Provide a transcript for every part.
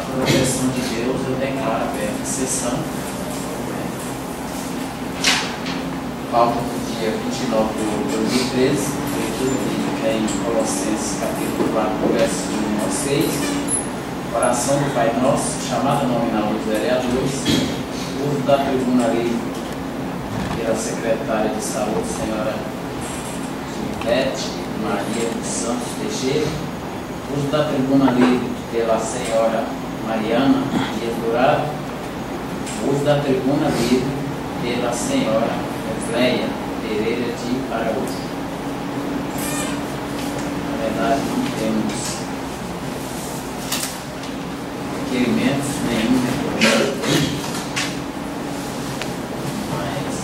a proteção de Deus, eu declaro aberta a sessão. Pauta do dia 29 de 2013, leitura bíblica em Colossenses capítulo 4, versos 1 a 6, oração do Pai Nosso, chamada nominal dos vereadores, uso da tribuna livre pela secretária de saúde, senhora Juliette Maria dos Santos Teixeira, uso da tribuna livre pela senhora Mariana Dias Dourado, uso da tribuna livre pela senhora Leia Pereira de Araújo. Na verdade, não temos requerimentos nenhum, mas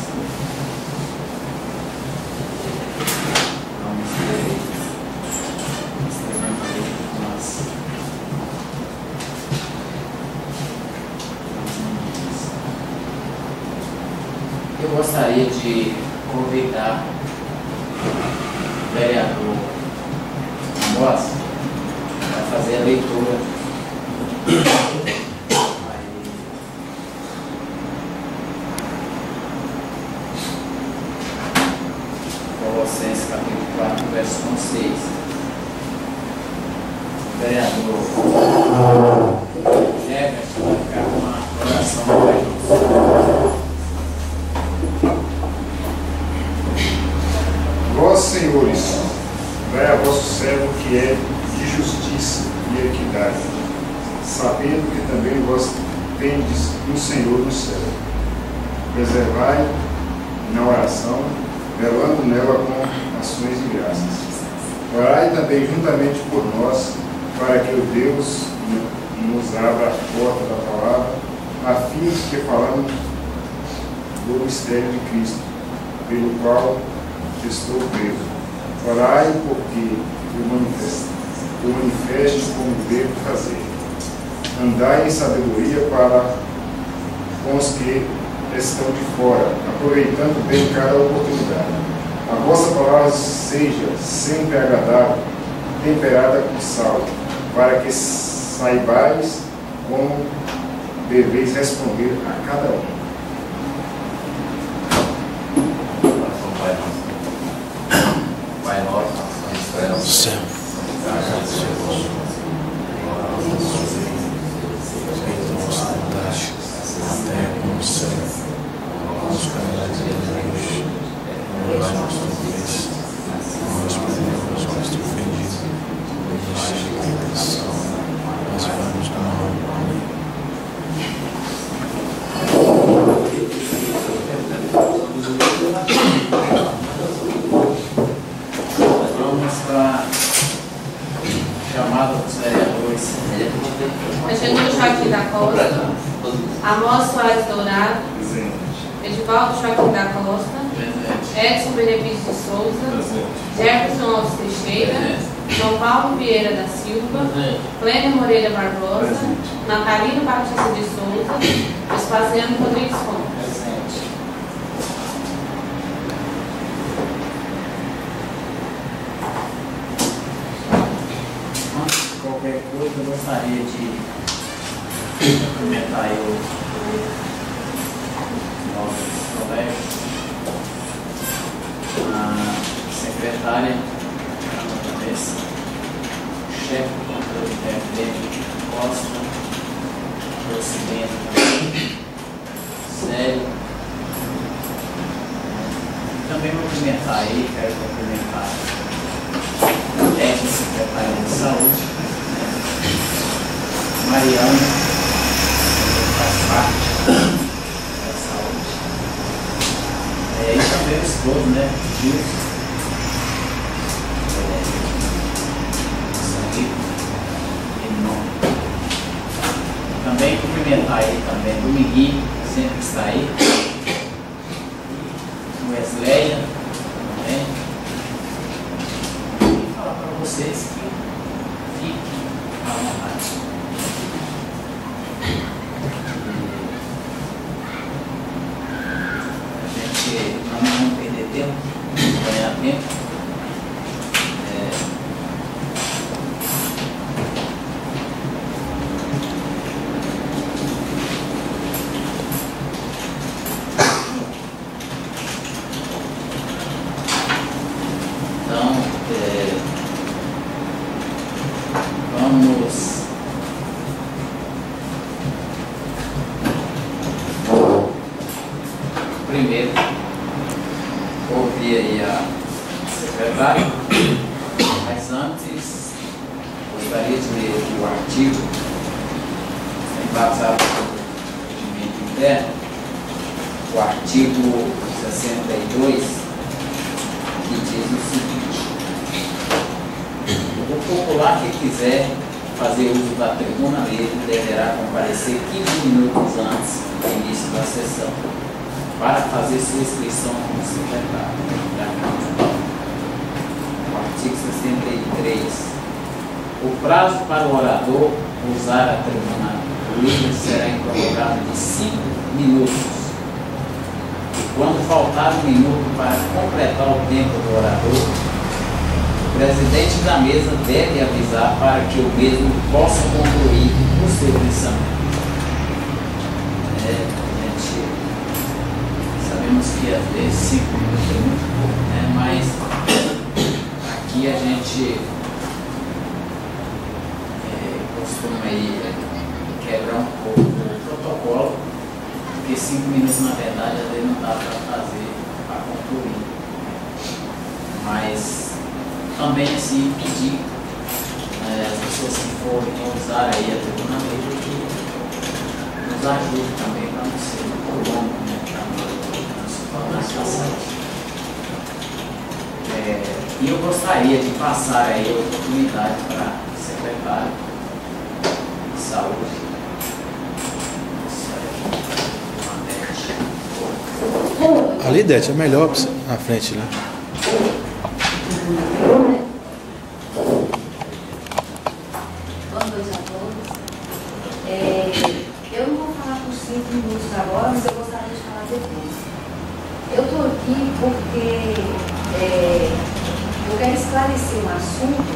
vamos ver eu gostaria de convidar o vereador Moça para fazer a leitura Colossenses capítulo 4, verso 1 a 6. O vereador Jefferson vai ficar com uma oração do Pai Nosso. Vós, senhores, dai a vosso servo que é de justiça e equidade, sabendo que também vós tendes no Senhor no céu. Preservai na oração, velando nela com ações de graças. Orai também juntamente por nós, para que o Deus nos abra a porta da palavra, a fim de que falamos do mistério de Cristo, pelo qual estou preso. Orai porque eu manifeste como devo fazer. Andai em sabedoria para com os que estão de fora, aproveitando bem cada oportunidade. A vossa palavra seja sempre agradável, temperada com sal, para que saibais como deveis responder a cada um. Pai nosso, que estás no céu, feita a vossa vontade, na terra como no céu. Nosso caminho de hoje, perdoai nossas ofensas, nós perdoamos os nossos ofendidos, e nos deixe em tentação, mas livrai-nos do mal. Amém. Chamada dos vereadores Angelino Joaquim da Costa, Amós Soares Dourado, Edivaldo Joaquim da Costa, Edson Benefício de Souza, Jefferson Alves Teixeira, João Paulo Vieira da Silva, Clênia Moreira Barbosa, Natalino Batista de Souza, Vespasiano Rodrigues Fontes. Qualquer coisa, eu gostaria de cumprimentar os nossos colegas, a secretária da cabeça, chefe do controle técnico Costa, o Ocidente também, Sério. Também vou cumprimentar aí, quero cumprimentar a ex-secretária de Saúde, Mariana, faz parte da saúde. E também o esposo, né? Gilson. Também cumprimentar aí também Dominguinho, que sempre está aí. Wesley também. E falar para vocês que fiquem à vontade. Não perder tempo, ganhar tempo. gostaria de ler aqui o artigo, embasado pelo regimento interno, o artigo 62, que diz o seguinte: o popular que quiser fazer uso da tribuna livre deverá comparecer 15 minutos antes do início da sessão para fazer sua inscrição como secretário da Câmara. O artigo 63. O prazo para o orador usar a tribuna livre será prorrogado de 5 minutos. E quando faltar 1 minuto para completar o tempo do orador, o presidente da mesa deve avisar para que o mesmo possa concluir o seu pensamento. Gente, sabemos que às vezes 5 minutos é muito pouco, né? Mas aqui a gente costuma aí quebrar um pouco o protocolo, porque 5 minutos na verdade às vezes não dá para fazer, para concluir. Mas também assim pedir as pessoas que forem usar aí a tribuna livre que nos ajude também para não ser muito longo, né, para não se tornar cansativo. E eu gostaria de passar aí a oportunidade para o secretário de saúde, Ali, Dete, é melhor na frente, né? Boa noite a todos. Eu não vou falar por 5 minutos agora, mas eu gostaria de falar depois. Eu estou aqui porque eu quero esclarecer um assunto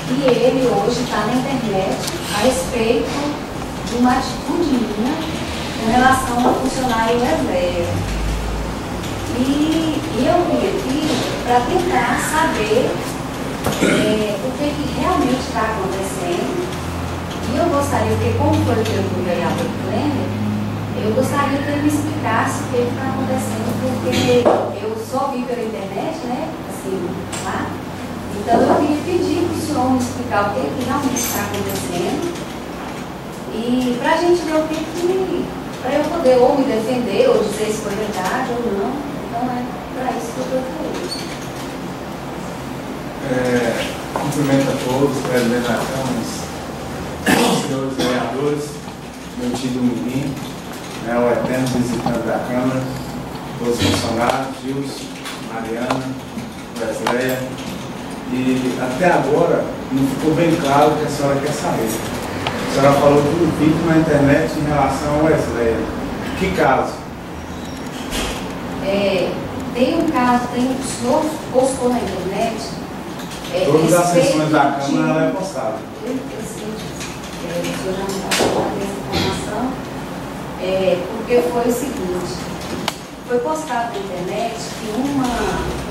que ele hoje está na internet a respeito de uma atitude minha com relação ao funcionário Wesley. E eu vim aqui para tentar saber o que realmente está acontecendo. E eu gostaria, porque como foi o vereador Klemer, eu gostaria que ele me explicasse o que está acontecendo, porque eu só vi pela internet, né, assim, lá. Então eu queria pedir para o senhor me explicar o que realmente está acontecendo e para a gente ver o que para eu poder ou me defender, ou dizer se foi verdade ou não. Então é para isso que eu estou aqui. Cumprimento a todos, presidente da Câmara, senhores vereadores, meu tio Dominguinho, o eterno visitante da Câmara, todos os funcionários, Gilson, Mariana, Wesley. E até agora não ficou bem claro o que a senhora quer saber. A senhora falou tudo vídeo na internet em relação ao Wesley. Que caso? Tem um caso, o senhor postou na internet. Todas as sessões da Câmara ela é postada. Eu sei disso. O senhor já me passou essa informação. Porque foi o seguinte: foi postado na internet que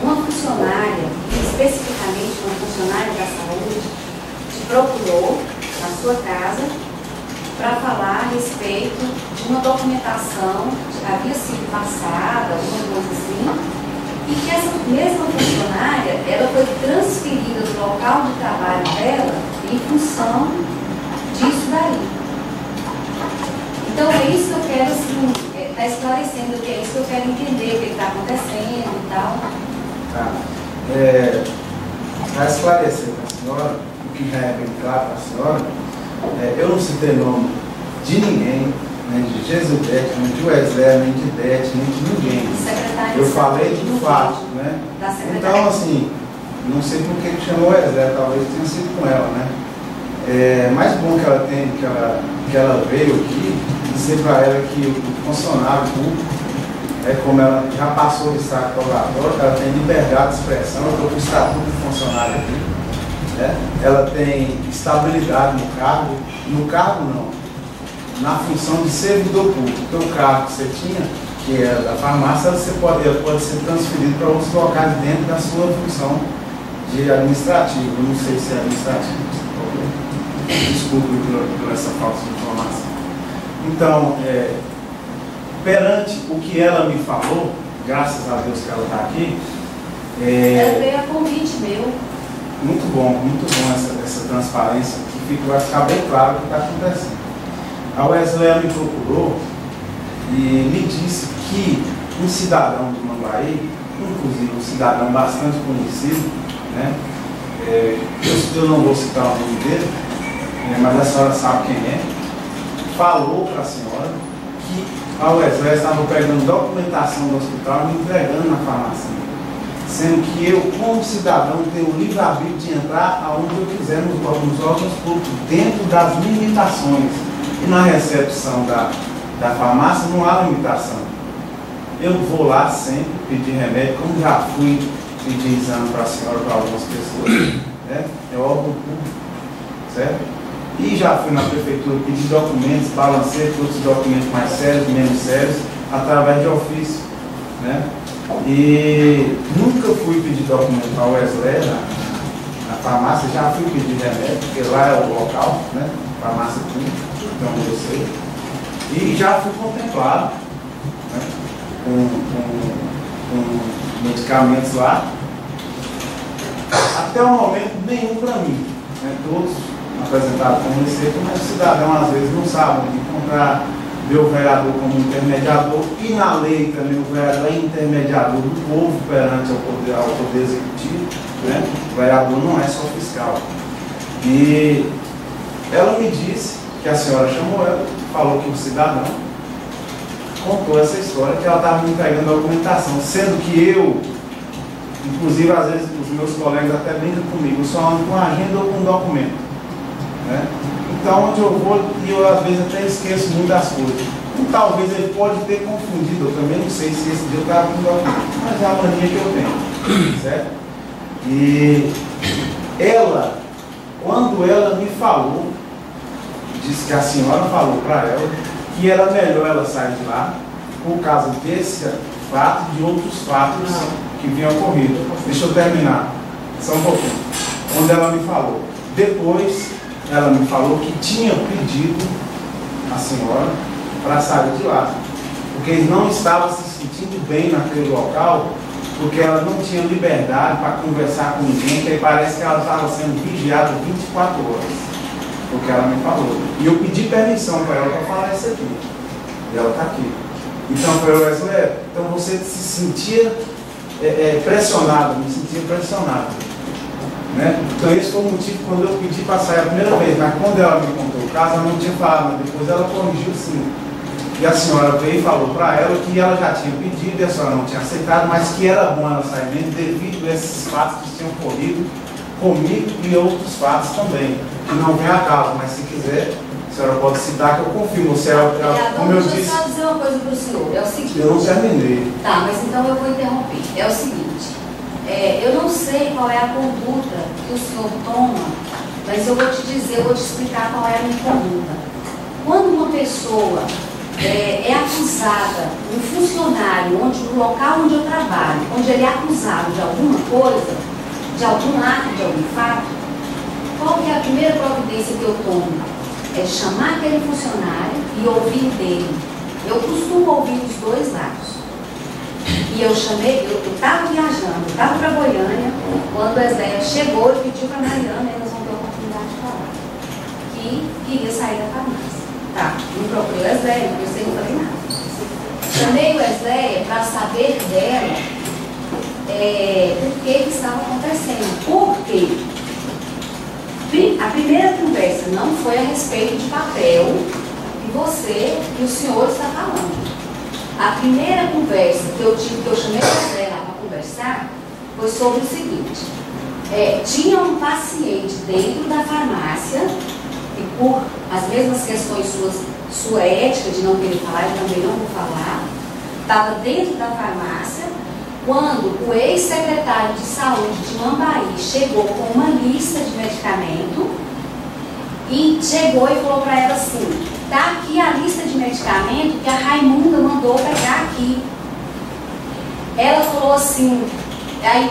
uma funcionária, especificamente uma funcionária da saúde, te procurou na sua casa para falar a respeito de uma documentação que havia sido passada, alguma coisa assim, e que essa mesma funcionária, ela foi transferida do local de trabalho dela em função disso daí. Então é isso que eu quero, assim, está esclarecendo, que é isso que eu quero entender, o que está acontecendo e tal. Tá. Para esclarecer para a senhora, o que já é bem claro para a senhora, eu não citei nome de ninguém, nem de Jesuíte, nem de Wesley, nem de Dete, nem de ninguém. Eu falei de fato, né? Então, assim, não sei por que chamou Wesley, talvez tenha sido com ela, né? É mais bom que ela tenha, que ela veio aqui, dizer para ela que o funcionário público, como ela já passou de estado probatório, ela tem liberdade de expressão, eu estou com o estatuto de funcionário aqui, né? Ela tem estabilidade no cargo não, na função de servidor público. Então o cargo que você tinha, que é da farmácia, você pode ser transferido para outros locais dentro da sua função de administrativo. Eu não sei se é administrativo. Desculpe por essa falsa informação. Então, perante o que ela me falou, graças a Deus que ela está aqui, ela veio a convite meu. Muito bom essa transparência. vai ficar bem claro o que está acontecendo. A Wesley me procurou e me disse que um cidadão de Manguaí, inclusive um cidadão bastante conhecido, né? Eu não vou citar o nome dele, mas a senhora sabe quem é, falou para a senhora que a Wesley estava pegando documentação do hospital e me entregando na farmácia, sendo que eu, como cidadão, tenho o livre-arbítrio de entrar aonde eu quiser nos órgãos públicos, dentro das limitações. E na recepção da farmácia não há limitação. Eu vou lá sempre pedir remédio, como já fui pedir exame para a senhora, para algumas pessoas, né? É órgão público, certo? E já fui na prefeitura pedir documentos, balancei outros documentos mais sérios, menos sérios, através de ofício, né? E nunca fui pedir documento para a Wesley na farmácia, já fui pedir remédio, porque lá é o local, né? Farmácia pública, então eu sei. E já fui contemplado, né? com medicamentos lá. Até o momento, nenhum para mim, né? Todos apresentados como receita, mas o cidadão às vezes não sabe onde encontrar, vê o vereador como intermediador, e na lei também o vereador é intermediador do povo perante ao poder executivo, né? O vereador não é só fiscal. E ela me disse que a senhora chamou ela, falou que o cidadão contou essa história, que ela estava me entregando documentação, sendo que eu, inclusive às vezes os meus colegas até brincam comigo, eu só ando com agenda ou com documento, né? Então onde eu vou, e eu às vezes até esqueço muito das coisas. E talvez ele pode ter confundido, eu também não sei se esse dia eu estava com documento, mas é a mania que eu tenho, certo? E ela, quando ela me falou, disse que a senhora falou para ela que era melhor ela sair de lá por causa desse fato e de outros fatos que vinham ocorrido. Deixa eu terminar, só um pouquinho. Quando ela me falou, depois ela me falou que tinha pedido a senhora para sair de lá, porque ele não estava se sentindo bem naquele local, porque ela não tinha liberdade para conversar com ninguém, que aí parece que ela estava sendo vigiada 24 horas. Porque ela me falou. E eu pedi permissão para ela para falar isso aqui. E ela está aqui. Então foi o Wesley, então você se sentia pressionado, me sentia pressionado. Né? Então esse foi o motivo quando eu pedi para sair a primeira vez, mas quando ela me contou o caso, ela não tinha falado, mas depois ela corrigiu sim. E a senhora veio e falou para ela que ela já tinha pedido e a senhora não tinha aceitado, mas que era bom ela sair mesmo devido a esses fatos que tinham ocorrido comigo e outros fatos também, que não vem a cabo, mas se quiser, a senhora pode citar que eu confirmo. Se como eu disse, deixa eu só dizer uma coisa para o senhor, é o seguinte... Eu não terminei. Tá, mas então eu vou interromper. É o seguinte, eu não sei qual é a conduta que o senhor toma, mas eu vou te dizer, eu vou te explicar qual é a minha conduta. Quando uma pessoa é acusada, um funcionário, no local onde eu trabalho, onde ele é acusado de alguma coisa, de algum ato, de algum fato, qual que é a primeira providência que eu tomo? É chamar aquele funcionário e ouvir dele. Eu costumo ouvir os dois lados. E eu chamei, eu estava viajando, eu estava para Goiânia, quando a Wesley chegou e pediu para a Mariana, e nós vamos ter a oportunidade de falar, que queria sair da farmácia. Tá, não procurei o Wesley, não sei, não falei nada. Chamei o Wesley para saber dela o que estava acontecendo. Por quê? A primeira conversa não foi a respeito de papel que você e o senhor está falando. A primeira conversa que eu tive, que eu chamei a Wesley lá para conversar, foi sobre o seguinte: tinha um paciente dentro da farmácia, e por as mesmas questões sua ética de não querer falar, eu também não vou falar, estava dentro da farmácia, quando o ex-secretário de saúde de Manguaí chegou com uma lista de medicamento e chegou e falou para ela assim: tá aqui a lista de medicamento que a Raimunda mandou pegar aqui. Ela falou assim, aí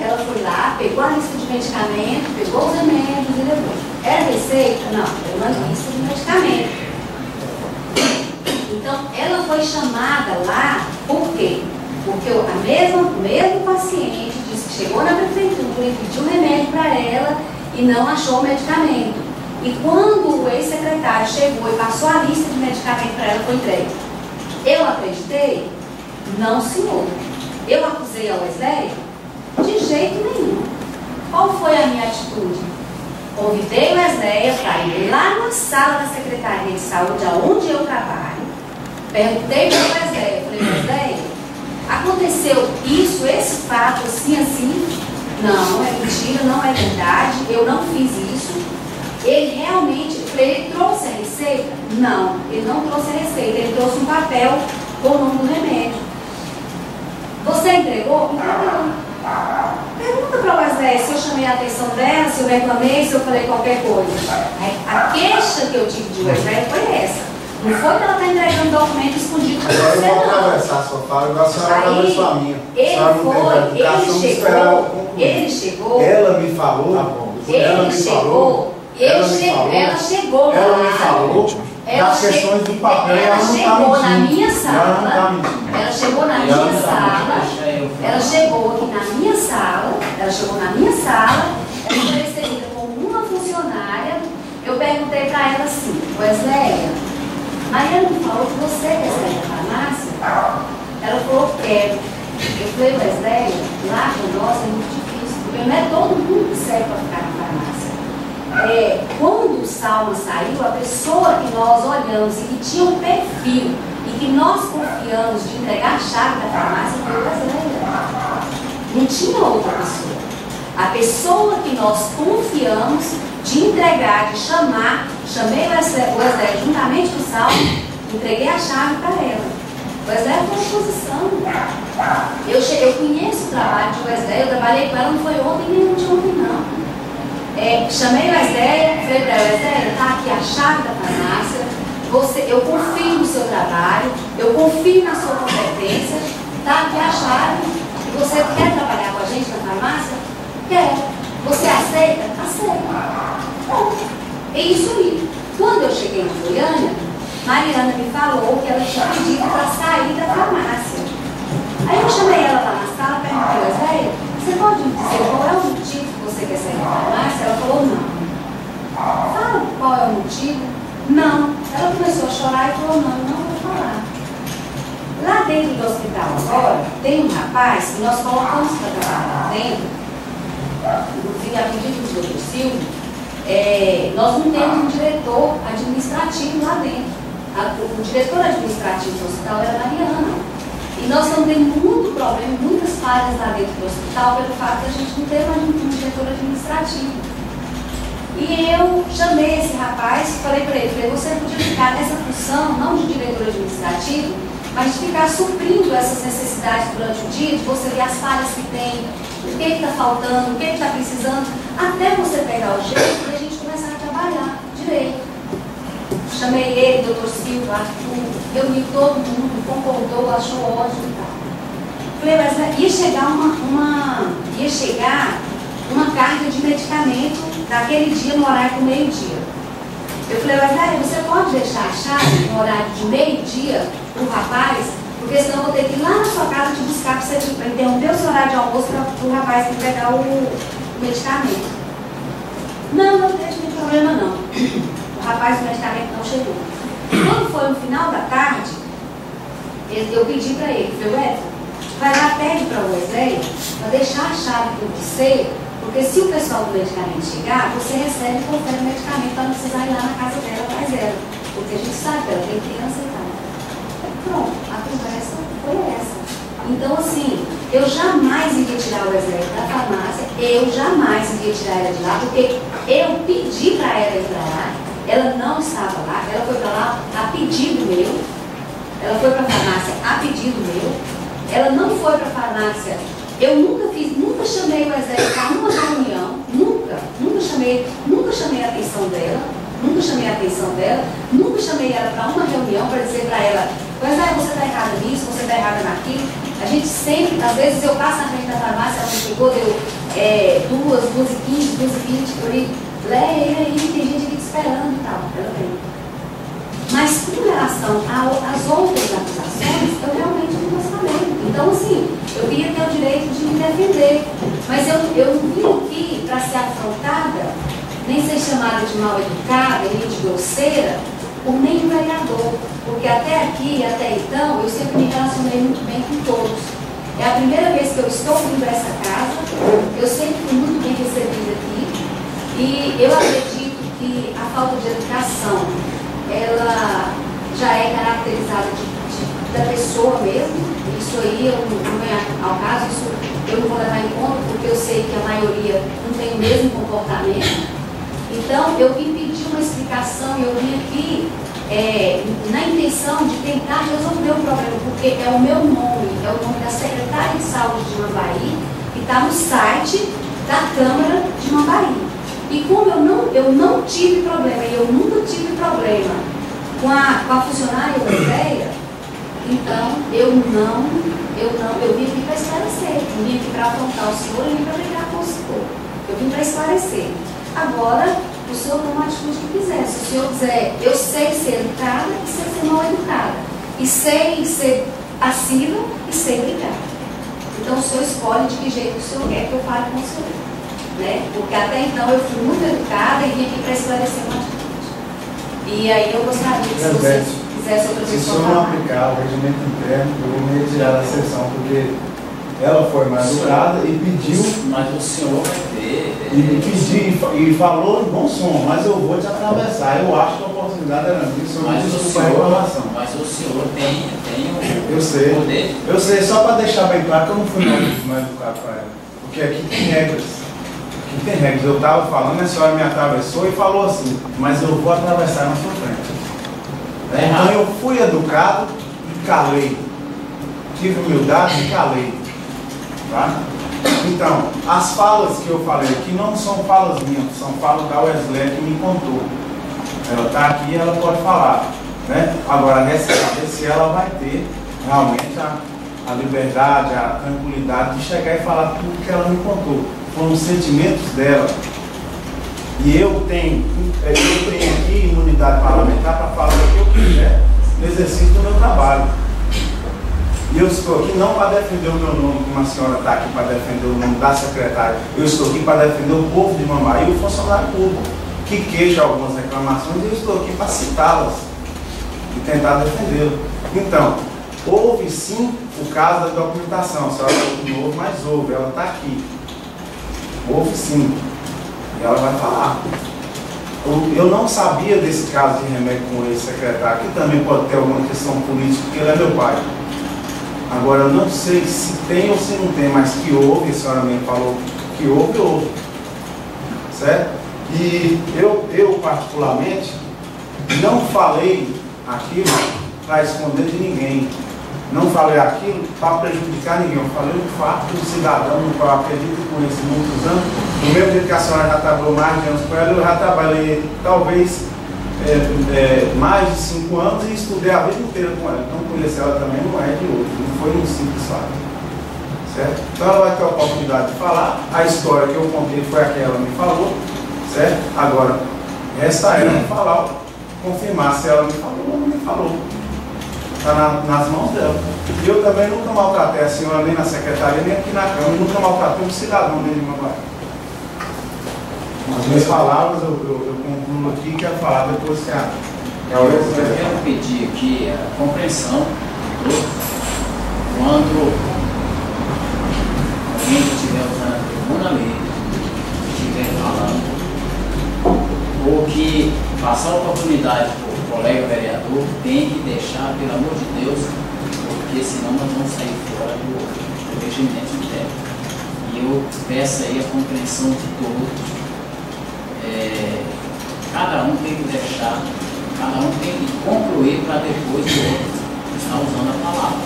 ela foi lá, pegou a lista de medicamento, pegou os remédios e levou. Era receita? Não, era uma lista de medicamento. Então, ela foi chamada lá, por quê? Porque o mesmo paciente disse que chegou na prefeitura e pediu remédio para ela e não achou o medicamento. E quando o ex-secretário chegou e passou a lista de medicamento para ela, foi entregue. Eu acreditei? Não, senhor. Eu acusei a Wesley? De jeito nenhum. Qual foi a minha atitude? Convidei o Wesley para ir lá na sala da Secretaria de Saúde, onde eu trabalho. Perguntei para o Wesley, falei, Wesley, aconteceu isso, esse fato, assim, assim? Não, é mentira, não é verdade, eu não fiz isso. Ele realmente, ele trouxe a receita? Não, ele não trouxe a receita, ele trouxe um papel com o nome do remédio. Você entregou? Entregou. Pergunta para o Wesley se eu chamei a atenção dela, se eu reclamei, se eu falei qualquer coisa. A queixa que eu tive de Wesley foi essa. Não foi que ela está entregando documento escondido para você, não. Eu vou não. conversar a sua fala, igual a senhora conversou a minha. Ele chegou. Ela me falou. Tá bom. Ela chegou das questões do papel, ela chegou na minha sala. Ela chegou na minha sala. Ela chegou aqui na minha sala. Ela chegou na minha sala. Ela foi recebida como uma funcionária. Eu perguntei para ela assim, Wesley, Maria não falou que você quer sair da farmácia? Ela falou, quero. Eu falei, Wesley, lá com nós é muito difícil, porque não é todo mundo que serve para ficar na farmácia. Quando o Salma saiu, a pessoa que nós olhamos e que tinha um perfil e que nós confiamos de entregar a chave da farmácia foi o Wesley. Não tinha outra pessoa. A pessoa que nós confiamos de entregar, de chamar, chamei o Wesley juntamente com o Salma, entreguei a chave para ela. O Wesley foi uma posição. Eu conheço o trabalho de Wesley, eu trabalhei com ela, não foi ontem nem ontem não. Chamei o Wesley, falei para ela, Wesley, está aqui a chave da farmácia, eu confio no seu trabalho, eu confio na sua competência, está aqui a chave, e você quer trabalhar com a gente na farmácia? Quer. Você aceita? Aceita. Bom, é isso aí. Quando eu cheguei em Goiânia, Mariana me falou que ela tinha pedido para sair da farmácia. Aí eu chamei ela lá na sala, perguntei, Wesley, você pode me dizer qual é o motivo que você quer sair da farmácia? Ela falou, não. Fala qual é o motivo? Não. Ela começou a chorar e falou, não vou falar. Lá dentro do hospital agora, tem um rapaz que nós colocamos para trabalhar lá dentro, inclusive a pedido do Dr. Silvio, nós não temos um diretor administrativo lá dentro. O diretor administrativo do hospital era a Mariana. E nós estamos tendo muito problema, muitas falhas lá dentro do hospital, pelo fato de a gente não ter mais um diretor administrativo. E eu chamei esse rapaz, falei para ele, você podia ficar nessa função, não de diretor administrativo, mas de ficar suprindo essas necessidades durante o dia, de você ver as falhas que tem, o que está faltando, o que está precisando, até você pegar o jeito e a gente começar a trabalhar direito. Chamei ele, Dr. Silva, Arthur, reuni todo mundo, concordou, achou ótimo e tal. Falei, mas ia chegar uma carga de medicamento naquele dia, no horário do meio-dia. Eu falei, mas você pode deixar a chave no horário de meio-dia para o rapaz, porque senão eu vou ter que ir lá na sua casa te buscar para você interromper o seu horário de almoço para o rapaz entregar o medicamento. Não deixa de problema não. O rapaz do medicamento não chegou. Quando foi no final da tarde, eu pedi para ele, falei, vai lá, pede para o Wesley para deixar a chave com você, porque se o pessoal do medicamento chegar, você recebe e confere o medicamento para não precisar ir lá na casa dela atrás dela. Porque a gente sabe que ela tem criança e tal. Pronto, a conversa foi essa. Então, assim, eu jamais iria tirar o Wesley da farmácia, eu jamais iria tirar ela de lá, porque eu pedi para ela ir para lá, ela não estava lá, ela foi para lá a pedido meu, ela foi para a farmácia a pedido meu, ela não foi para a farmácia. Eu nunca chamei o Wesley para uma reunião, nunca chamei a atenção dela, nunca chamei ela para uma reunião para dizer para ela, Wesley, você está errada nisso, você está errada naquilo. A gente sempre, às vezes eu passo na frente da farmácia, ela chegou, deu 2h15, 2h20, por aí, tem gente aqui te esperando e tal, ela veio. Mas com relação às outras acusações, eu realmente não estou sabendo. Então, assim, eu queria ter o direito de me defender. Mas eu não vim aqui para ser afrontada nem ser chamada de mal educada, nem de grosseira, por nenhum vereador, porque até aqui, até então, eu sempre me relacionei muito bem com todos. É a primeira vez que eu estou vindo a essa casa, eu sempre fui muito bem recebida aqui, e eu acredito que a falta de educação, ela já é caracterizada da pessoa mesmo. Isso aí eu não venho ao caso, isso eu não vou levar em conta, porque eu sei que a maioria não tem o mesmo comportamento. Então, eu vim pedir uma explicação, eu vim aqui na intenção de tentar resolver o problema, porque é o meu nome, é o nome da secretária de saúde de Mambaí, que está no site da Câmara de Mambaí. E como eu não tive problema, e eu nunca tive problema com a funcionária europeia, então eu vim aqui para esclarecer, eu vim aqui para apontar o senhor, eu vim para brigar com o senhor, eu vim para esclarecer. Agora, o senhor toma a atitude que quiser. Se o senhor quiser, eu sei ser educada e sei ser mal educada, e sei ser passiva e sei brigar. Então o senhor escolhe de que jeito o senhor quer que eu fale com o senhor, né? Porque até então eu fui muito educada e vim aqui para esclarecer uma atitude. E aí eu gostaria que se você quisesse outra pessoa. Se o senhor não aplicar o regimento interno, eu vou me retirar da sessão, porque ela foi mais educada e pediu. Mas o senhor vai ter. E pediu e falou em bom som, mas eu vou te atravessar. Eu acho que a oportunidade era minha. Mas o senhor tem o eu sei. poder. Eu sei, só para deixar bem claro que eu não fui mais educado para ela. Porque aqui tem regras. Aqui tem regras. Eu estava falando, a senhora me atravessou e falou assim, mas eu vou atravessar na sua frente. Então eu fui educado e calei. Tive humildade e calei. Tá? Então, as falas que eu falei aqui não são falas minhas, são falas da Wesley que me contou. Ela está aqui e ela pode falar. Né? Agora, resta saber se ela vai ter realmente a liberdade, a tranquilidade de chegar e falar tudo que ela me contou. Foram os sentimentos dela. E eu tenho aqui imunidade parlamentar para falar o que eu quiser no exercício do meu trabalho. E eu estou aqui não para defender o meu nome, como a senhora está aqui para defender o nome da secretária. Eu estou aqui para defender o povo de Mambaí e o funcionário público, que queixa algumas reclamações, e eu estou aqui para citá-las e tentar defendê-lo. Então, houve sim o caso da documentação. A senhora falou de novo, mas houve, ela está aqui. Houve sim. E ela vai falar. Eu não sabia desse caso de remédio com o ex-secretário, que também pode ter alguma questão política, porque ele é meu pai. Agora, eu não sei se tem ou se não tem, mas que houve, a senhora me falou que houve. Certo? E eu particularmente, não falei aquilo para esconder de ninguém. Não falei aquilo para prejudicar ninguém. Eu falei o fato do cidadão, no qual eu acredito e conheço muitos anos. Do mesmo jeito que a senhora já trabalhou mais de anos com ela, eu já trabalhei talvez mais de 5 anos e estudei a vida inteira com ela. Então conhecer ela também não é de hoje, não foi um simples fato. Certo? Então ela vai ter a oportunidade de falar. A história que eu contei foi a que ela me falou. Certo? Agora, resta ela me falar, confirmar se ela me falou ou não me falou. Está nas mãos dela. E eu também nunca maltratei a senhora nem na secretaria, nem aqui na Câmara. Nunca maltratei um cidadão nem de Mambaí. As minhas palavras eu concluo aqui e quero falar depois que eu quero pedir aqui a compreensão quando alguém que estiver usando a tribuna ali, estiver falando, ou que passar a oportunidade para o colega vereador, tem que deixar, pelo amor de Deus, porque senão nós vamos sair fora do regimento interno. E eu peço aí a compreensão de todos. Cada um tem que deixar, cada um tem que concluir para depois o outro estar usando a palavra,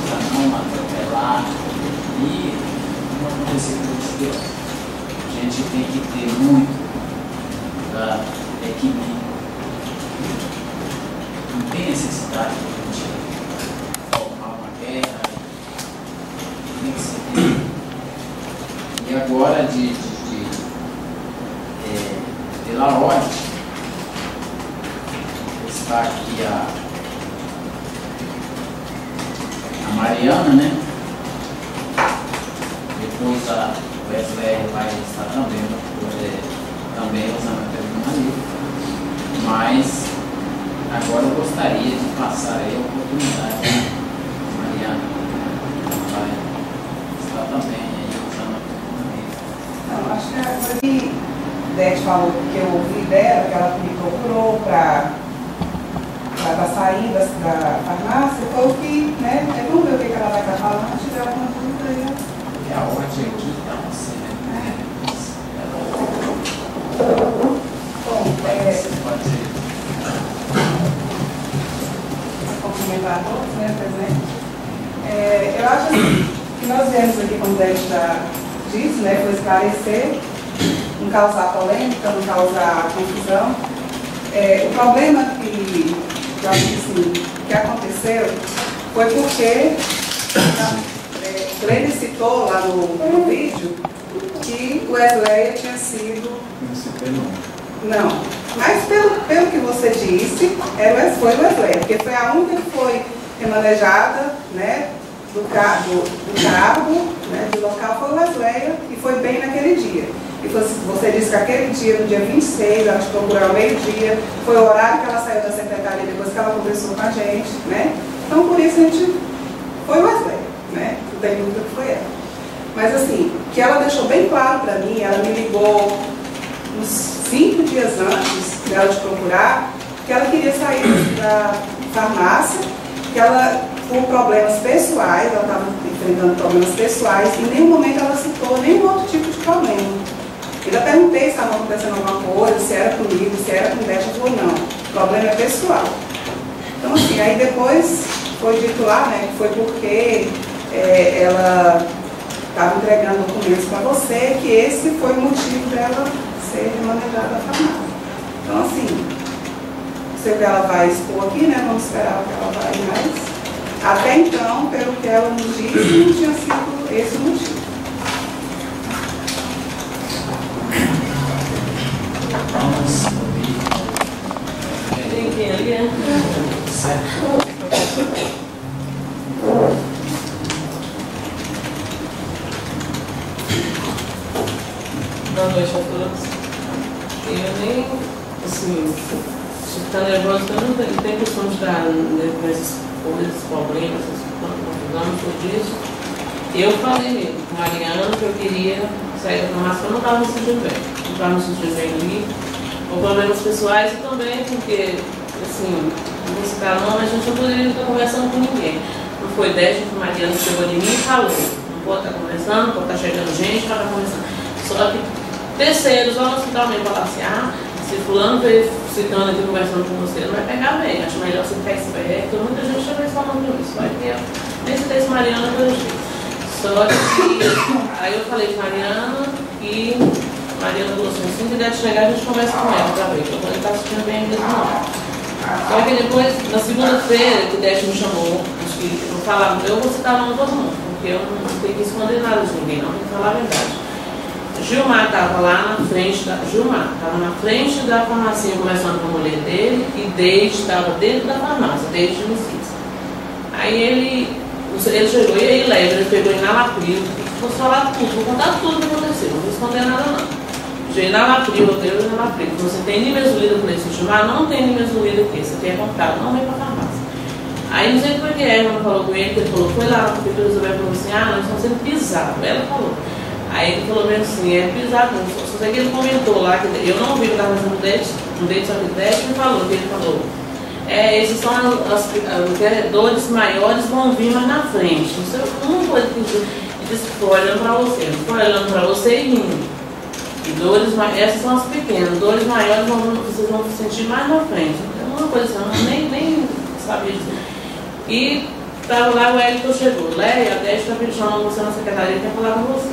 para não atropelar e não acontecer com Deus. A gente tem que ter muito da equilíbrio. Não tem necessidade de a gente formar uma guerra, tem que ser. E agora pela ordem, está aqui a Mariana, né? Depois a Wesley vai estar também, também usando a tecnologia, mas agora eu gostaria de passar aí a oportunidade a Mariana, vai estar também aí usando a tecnologia. Não, acho que a coisa que Dete falou, que eu ouvi dela, que ela me procurou para sair da farmácia, foi o que, né? Vamos ver o que ela vai estar falando, se tiver alguma dúvida aí. É a ordem aqui, então, você, né? Bom, pode ser. Cumprimentar a todos, né, presente. Eu acho assim, que nós viemos aqui, como o Dete já disse, né, foi esclarecer, não causar polêmica, não causar confusão. O problema que eu acho que, assim, que aconteceu foi porque o Glenn citou lá no vídeo que o Wesley tinha sido... Não citei não. Não, mas pelo que você disse, foi o Wesley, porque foi a única que foi remanejada, né, do cargo, né, do local foi o Wesley, e foi bem naquele dia. E você disse que aquele dia, no dia 26, ela te procurou ao meio-dia, foi o horário que ela saiu da secretaria depois que ela conversou com a gente, né? Então, por isso a gente foi o Wesley, né? Não tem dúvida que foi ela. Mas assim, que ela deixou bem claro para mim, ela me ligou uns 5 dias antes dela te procurar, que ela queria sair da farmácia, que ela, por problemas pessoais, ela estava enfrentando problemas pessoais, e em nenhum momento ela citou nenhum outro tipo de problema. Ainda perguntei se estava acontecendo alguma coisa, se era comigo, se era com o Dete, ou não. O problema é pessoal. Então, assim, aí depois foi dito lá, né, que foi porque ela estava entregando documentos para você, que esse foi o motivo dela ser remanejada da farmácia. Então, assim, sei que ela vai expor aqui, né, vamos esperar o que ela vai, mas até então, pelo que ela nos disse, não tinha sido esse o motivo. Vamos ouvir. Tem que ir ali, Certo. Boa noite a todos. Eu nem, assim, se ficar nervosa, eu não tenho questão de dar nessas coisas, problemas, confusão, tudo isso. Eu falei mesmo com Mariana que eu queria sair da farmácia, eu não estava me sentindo bem. Não estava me sentindo bem ali, com problemas pessoais e também porque, assim, não vou citar não, mas a gente não poderia estar conversando com ninguém. Não foi 10 que Mariana chegou de mim e falou, não pode estar conversando, pode estar chegando gente, pode estar conversando. Só que terceiros lá no hospital mesmo falar assim, se fulano veio citando aqui, conversando com você, não vai pegar bem, acho melhor você ficar esperto. Muita gente já veio falando isso, vai ter, nem se tem Mariana pelo jeito. Só que aí eu falei com Mariana e Mariana falou assim, se quiser chegar a gente conversa com ela outra vez, eu falei, tá assistindo bem mesmo não. Só que depois, na segunda-feira, que o Dete me chamou, acho que eu falava, eu vou citar o nome de todo mundo, porque eu não tenho que esconder nada de ninguém, não, tenho que falar a verdade. Gilmar estava lá na frente da farmácia, conversando com a mulher dele, e Deide estava dentro da farmácia, Deide de Messias. Aí ele chegou, e aí leva, ele pegou em Nalapril, vou falar tudo, vou contar tudo o que aconteceu, não vou esconder nada não. Cheguei na Nalapril, eu dei na Nalapril, você tem nimesulida, eu falei assim, Gilmar, não tem nimesulida aqui, você tem comprado, não vem para a farmácia. Aí não sei por que a Eva falou com ele, que ele falou, foi lá na prefeitura, Isabel falou assim, nós estamos sendo pisados, ela falou. Aí ele falou mesmo assim, é pisado, só sei que ele comentou lá, que eu não vi o que estava fazendo um dente, só que o dente me falou, que ele falou, esses são os vereadores maiores vão vir mais na frente, não sei uma coisa que ele disse, ficou olhando para você, ficou olhando para você e rindo. E dores, essas são as pequenas, dores maiores vocês vão se sentir mais na frente. Uma coisa assim, eu nem sabia disso. E estava lá, o Hélio chegou, Léia, a Dete está chamando você na secretaria, quer falar com você.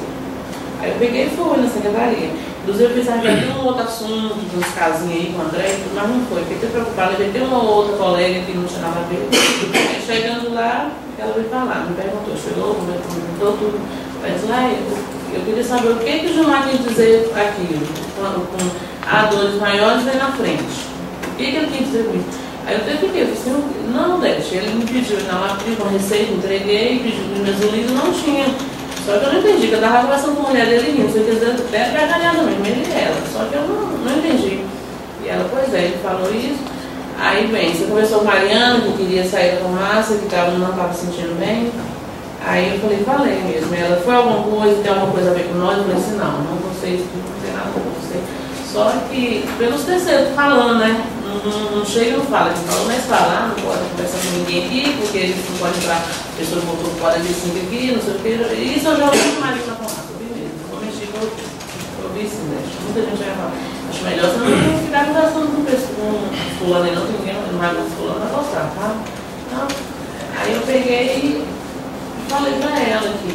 Aí eu peguei e fui na secretaria. Inclusive eu pensava que ia ter um outro assunto, de uns casinhos aí com o André, mas não foi. Fiquei preocupada, eu ter uma outra colega que não tinha nada a ver. Aí chegando lá, ela veio falar, me perguntou, chegou, me perguntou tudo. Eu disse, lá, eu queria saber o que o Gilmar quis dizer aquilo, com dores maiores vem na frente. O que ele quis dizer com isso? Aí eu até fiquei, eu disse, não deixa. Ele me pediu, na receita, entreguei, pediu de mesulino, não tinha. Só que eu não entendi, que eu estava conversando com a mulher dele rindo, você quer dizer, até gargalhada mesmo, ele e ela. Só que eu não entendi. E ela, pois é, ele falou isso. Aí, bem, você conversou com a Mariana, que queria sair da farmácia, que não estava se sentindo bem. Aí eu falei mesmo. Ela, foi alguma coisa, tem alguma coisa a ver com nós? Eu falei assim, não gostei, não tem nada com você. Só que, pelos terceiros falando, né? Não chega e não fala. Quem fala, mas fala, não pode conversar com ninguém aqui, porque eles não podem entrar, a pessoa voltou para 45 aqui, não sei o que. Isso eu já ouvi com o marido na farmácia, eu vi mesmo. Não vou mentir que eu vi sim, né? Muita gente vai falar. Acho melhor você não ficar conversando com fulano, não, ninguém não vai com fulano, vai gostar, tá? Então, aí eu peguei e falei pra ela aqui.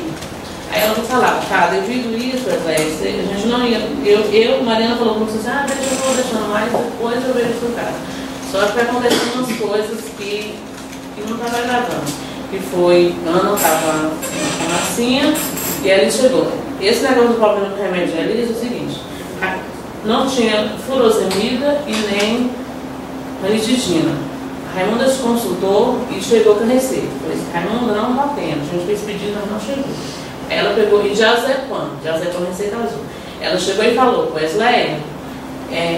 Aí ela vai falar, tá, devido isso, a gente não ia, Mariana falou comigo assim, deixa eu vou deixando mais, depois eu vejo o cara. Só que acontecendo umas coisas que não estava agradando. Que foi, Ana estava na farmacinha e ela chegou. Esse negócio do problema do remédio dela é o seguinte, não tinha furosemida e nem ranitidina. A Raimunda se consultou e chegou com a receita. Falei assim, Raimunda, não está tendo. A gente fez pedido, mas não chegou. Ela pegou e diazepam receita azul. Ela chegou e falou, Wesley,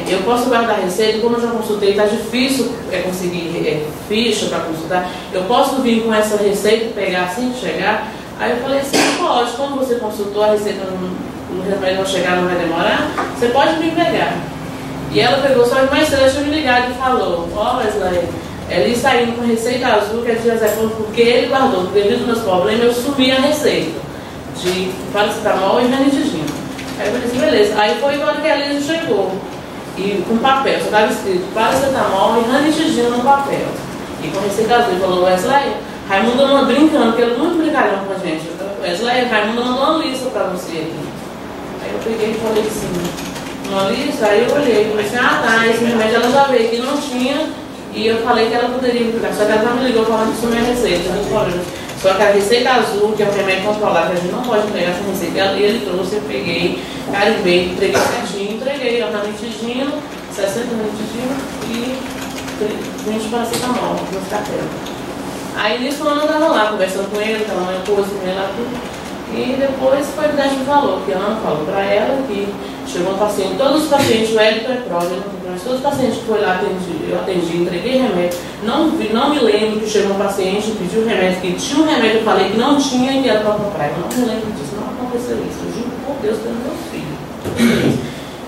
eu posso guardar a receita, como eu já consultei, está difícil conseguir ficha para consultar, eu posso vir com essa receita e pegar assim que chegar? Aí eu falei assim, pode, como você consultou a receita, o remédio não chegar, não vai demorar, você pode vir pegar. E ela pegou, só que mais cedo, deixa eu me ligar e falou, Wesley, ele saindo com a receita azul, que é de diazepam, porque ele guardou, devido aos meus problemas, eu sumi a receita de paracetamol e ranitidina. Aí eu falei assim, beleza. Aí foi igual que a Elisa chegou, e com papel, só estava escrito paracetamol e ranitidina no papel. E com a receita azul, ele falou, Wesley, Raimunda não brincando, porque ele muito brincalhão com a gente. Wesley, Raimunda mandou uma lista para você aqui. Aí eu peguei e falei assim, uma lista, aí eu olhei, falei assim, tá, esse remédio ela já veio que não tinha, e eu falei que ela poderia me ligar, só que ela já me ligou falando que isso não é receita, só que a receita azul, que é um remédio controlado, que a gente não pode entregar essa receita, ele trouxe, eu peguei, carimbei, entreguei certinho, entreguei a ranitidina, 60 ranitidina e 20 paracetamol, nos carteiros. Aí nisso eu estava lá, conversando com ele, estava na coisa com ele lá tudo. E depois foi que a gente falou, que a Ana falou para ela que chegou um paciente, todos os pacientes, o Hélio é prova, mas todos os pacientes que foi lá, eu atendi, entreguei remédio, não me lembro que chegou um paciente, pediu remédio, que tinha um remédio, eu falei que não tinha e que era para comprar, eu não me lembro disso, não aconteceu isso, eu juro por Deus pelo meu filho.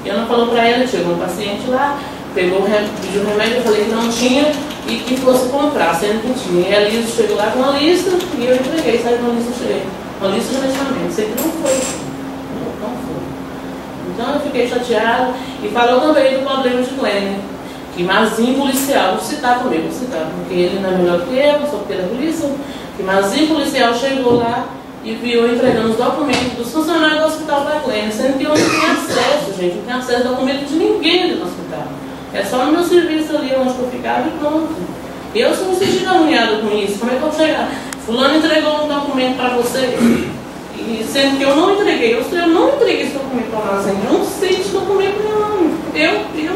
E a Ana falou para ela, chegou um paciente lá, pediu o remédio, eu falei que não tinha e que fosse comprar, sendo que tinha. E a Lisa chegou lá com uma lista e eu entreguei, saí com a lista cheia. Uma lista de medicamentos, sei que não foi. Não foi. Então eu fiquei chateada e falou também do problema de Glenn, que Mazinho policial, vou citar também, porque ele não é melhor que eu, sou porque da polícia, que Mazinho policial chegou lá e viu entregando os documentos dos funcionários do hospital da Glenn, sendo que eu não tinha acesso, gente, não tinha acesso a documento de ninguém ali no hospital. É só no meu serviço ali onde eu ficava e pronto. Eu sou me sentindo agoniada com isso, como é que eu vou chegar? Fulano entregou um documento para você, e sendo que eu não entreguei, eu não entreguei esse documento para nós, eu não sei esse documento não. Eu me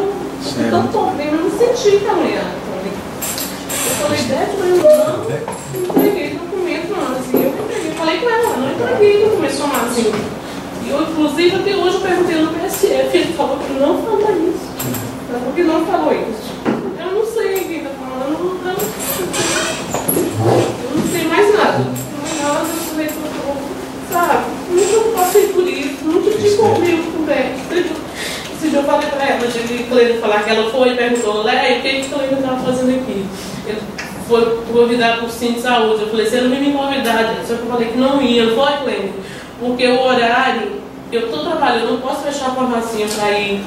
senti agoniada com ele. Eu falei, Beth, mas eu não entreguei documento não, assim, eu entreguei, falei com ela, não entreguei documento chamado assim. E eu, inclusive, até hoje eu perguntei no PSF, ele falou que não falou isso. Porque não falou isso. Eu não sei quem está falando, eu não sei mais nada. Mas sabe? Nunca passei por isso, nunca tive comigo com o Beto. Esse dia eu falei para ela, de Cleide falar que ela foi e perguntou, Léa, o que a Cleide estava fazendo aqui? Ele foi convidado por Centro de Saúde. Eu falei, você não me convidar, só que eu falei que não ia, não foi, Cleide? Porque o horário, eu estou trabalhando, eu não posso fechar a farmacinha para ir.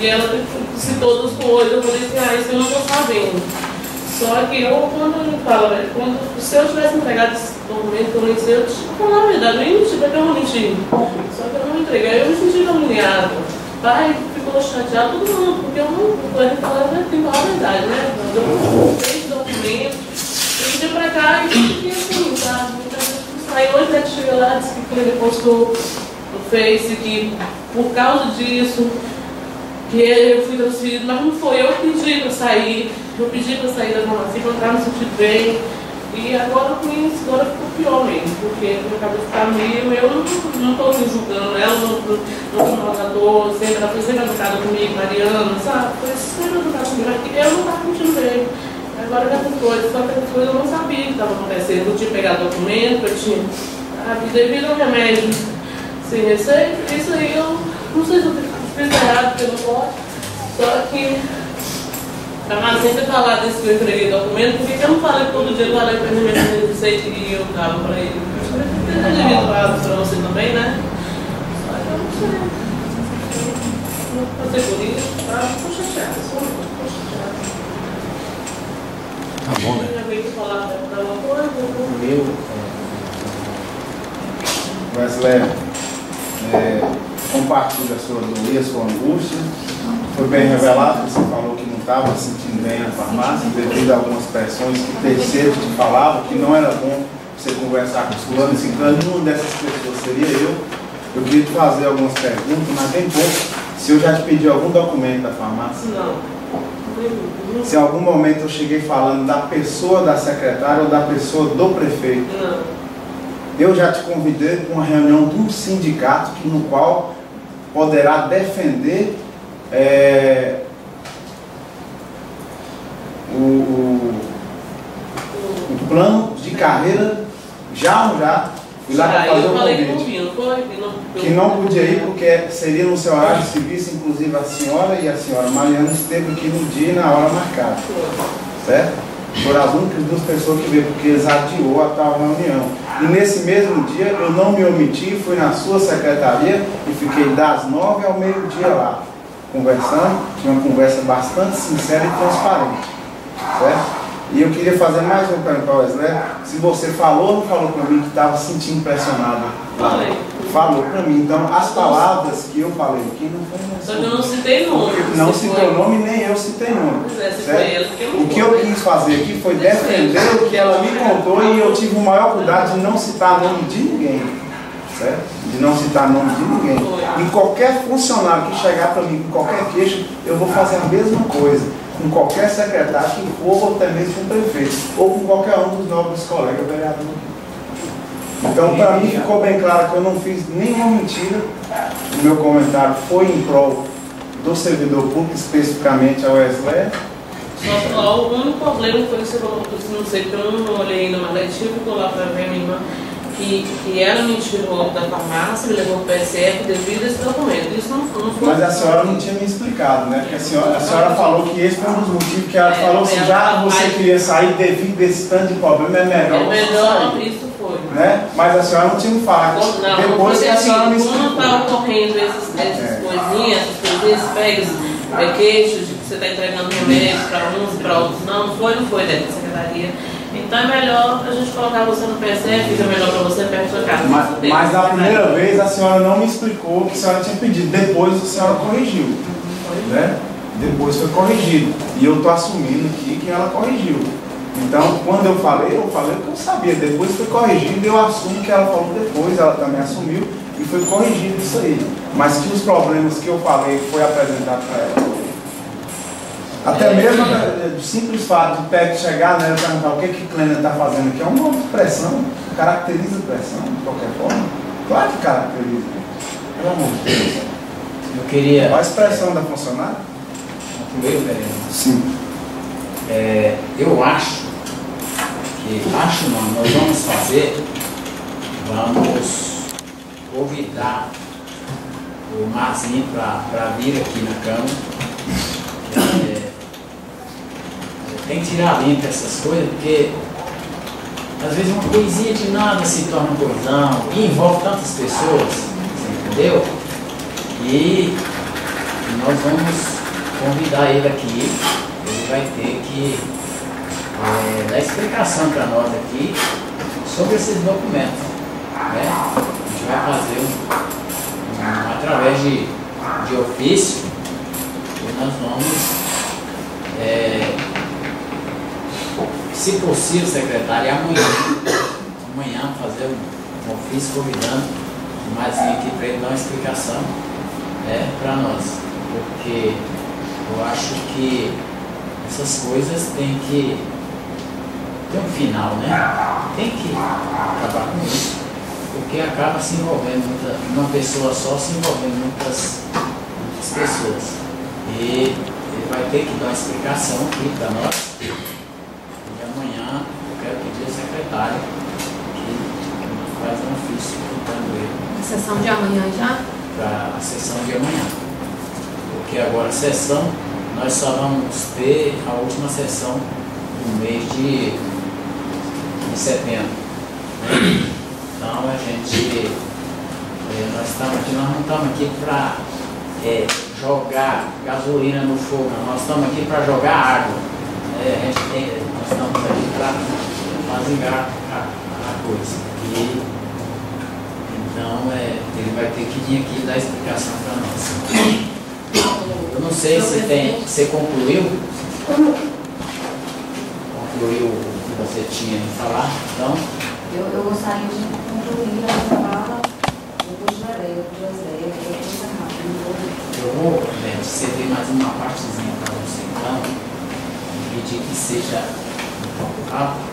E ela citou das coisas, eu falei assim, isso eu não estou sabendo. Só que quando ele fala, se eu tivesse entregado esse documento, eu tinha que falar a verdade, eu nem tive até um mentir. Só que eu não entreguei, eu me senti agoniada. Pai ficou chateado, todo mundo, porque eu não pude falar, tem que falar a verdade, né? Eu não fiz documento, eu pedi pra cá e fiquei assim, sabe? Aí hoje a gente chega lá, disse que ele postou no Face que por causa disso, que eu fui transferido, mas não foi, eu pedi para sair da farmácia, para entrar no sentido bem, E agora com isso, agora ficou pior mesmo, porque minha cabeça está meio, eu não estou me julgando ela, não sou jogador, sempre ela foi sempre educada comigo, Mariana, sabe? Foi sempre educada comigo, eu não estava curtindo bem. Agora essas coisas, só que essas coisas eu não sabia que estava acontecendo. Eu tinha pegado documento, eu tinha devido ao remédio sem receita, isso aí eu não sei se eu fiz errado, porque eu não posso, só que a Márcia sempre falar desse que eu entreguei documento, porque eu não falei todo dia, eu falei para ele mesmo receita e eu dava para ele. Acho que eu devia falar para você também, né? Só que eu não sei. Não vou fazer por isso, tá? Estou chateada, só estou chateada. Tá bom, né? Já veio falar da uma coisa, Wesley, compartilha a sua dor, a sua angústia. Foi bem revelado que você falou que não estava se sentindo bem na farmácia, devido a algumas pressões que terceiros te falavam que não era bom você conversar com os fulanos, ciclano, uma dessas pessoas seria eu. Eu queria te fazer algumas perguntas, mas bem pouco. Se eu já te pedi algum documento da farmácia? Não. Se em algum momento eu cheguei falando da pessoa da secretária ou da pessoa do prefeito? Não. Eu já te convidei para uma reunião de um sindicato no qual poderá defender o plano de carreira já. Fui lá para fazer o convite. Que não podia ir porque seria no seu horário de serviço, inclusive a senhora e a senhora Mariana esteve aqui no dia e na hora marcada. Certo? Foram as únicas duas pessoas que veio, porque eles adiou a tal reunião. E nesse mesmo dia eu não me omiti, fui na sua secretaria e fiquei das 9 ao meio-dia lá, conversando, tinha uma conversa bastante sincera e transparente. Certo? E eu queria fazer mais uma pergunta para o Wesley. Se você falou ou não falou para mim que estava se sentindo pressionado? Falou para mim. Então, as palavras que eu falei aqui não foram... Só que eu não citei nome. Não citou nome, nem eu citei nome. O que eu quis fazer aqui foi defender o que ela me contou e eu tive o maior cuidado de não citar nome de ninguém. Certo? De não citar nome de ninguém. E qualquer funcionário que chegar para mim com qualquer queixa, eu vou fazer a mesma coisa. Com qualquer secretário que for, ou até mesmo com o prefeito, ou com qualquer um dos nobres colegas vereadores. Então, para mim, ficou bem claro que eu não fiz nenhuma mentira. O meu comentário foi em prol do servidor público, especificamente a Wesley. Só o único problema foi que você falou, não sei, porque eu não olhei ainda, mas eu tive que lá para ver a minha irmã, que ela me tirou da farmácia, me levou para o PSF devido a esse documento. Isso não foi. Mas a senhora não tinha me explicado, né? Porque a senhora falou que esse foi um dos motivos que ela falou assim, já você queria sair devido a esse tanto de problema, é melhor você sair. Isso foi. Né? Mas a senhora não tinha me falado. Depois que a senhora me explicou. Quando está ocorrendo essas coisinhas, pegas, queixos de que você está entregando remédio para uns e para outros, não foi dentro da secretaria. Então é melhor a gente colocar você no PSF, fica melhor para você perto da sua casa. Mas na primeira vez a senhora não me explicou o que a senhora tinha pedido. Depois a senhora corrigiu. Né? Depois foi corrigido. E eu estou assumindo aqui que ela corrigiu. Então, quando eu falei o que eu sabia. Depois foi corrigido e eu assumo que ela falou depois, ela também assumiu e foi corrigido isso aí. Mas que os problemas que eu falei foi apresentado para ela. Até mesmo o simples fato de chegar nela e perguntar o que a Clênia está fazendo aqui é uma pressão, caracteriza pressão de qualquer forma. Claro que caracteriza. Pelo amor de Deus. Eu queria. Qual a expressão da funcionária? Primeiro, vereador. Sim. Eu acho não, nós vamos convidar o Marzinho para vir aqui na Câmara. Tem que tirar limpo essas coisas, porque às vezes uma coisinha de nada se torna um coisão e envolve tantas pessoas, você entendeu? E nós vamos convidar ele aqui, ele vai ter que dar explicação para nós aqui sobre esses documentos. Né? A gente vai fazer através de ofício, e nós vamos se possível, secretário, amanhã fazer um ofício convidando o Marzinho aqui para ele dar uma explicação para nós, porque eu acho que essas coisas tem que tem um final, né? Tem que acabar com isso, porque acaba se envolvendo, uma pessoa só se envolvendo muitas pessoas. E ele vai ter que dar uma explicação aqui para nós. E amanhã eu quero pedir ao secretário que faz um ofício contando ele. A sessão de amanhã já? Para a sessão de amanhã. Porque agora a sessão, nós só vamos ter a última sessão no mês de setembro. Então a gente, nós não estamos aqui para jogar gasolina no fogo, nós estamos aqui para jogar água. Nós estamos aqui para fazigar a coisa. Então ele vai ter que vir aqui dar explicação para nós. Eu não sei se você concluiu o que você tinha de falar, então. Eu gostaria de concluir a fala do José, eu vou ceder mais uma partezinha para você, então, pedir que seja um pouco rápido.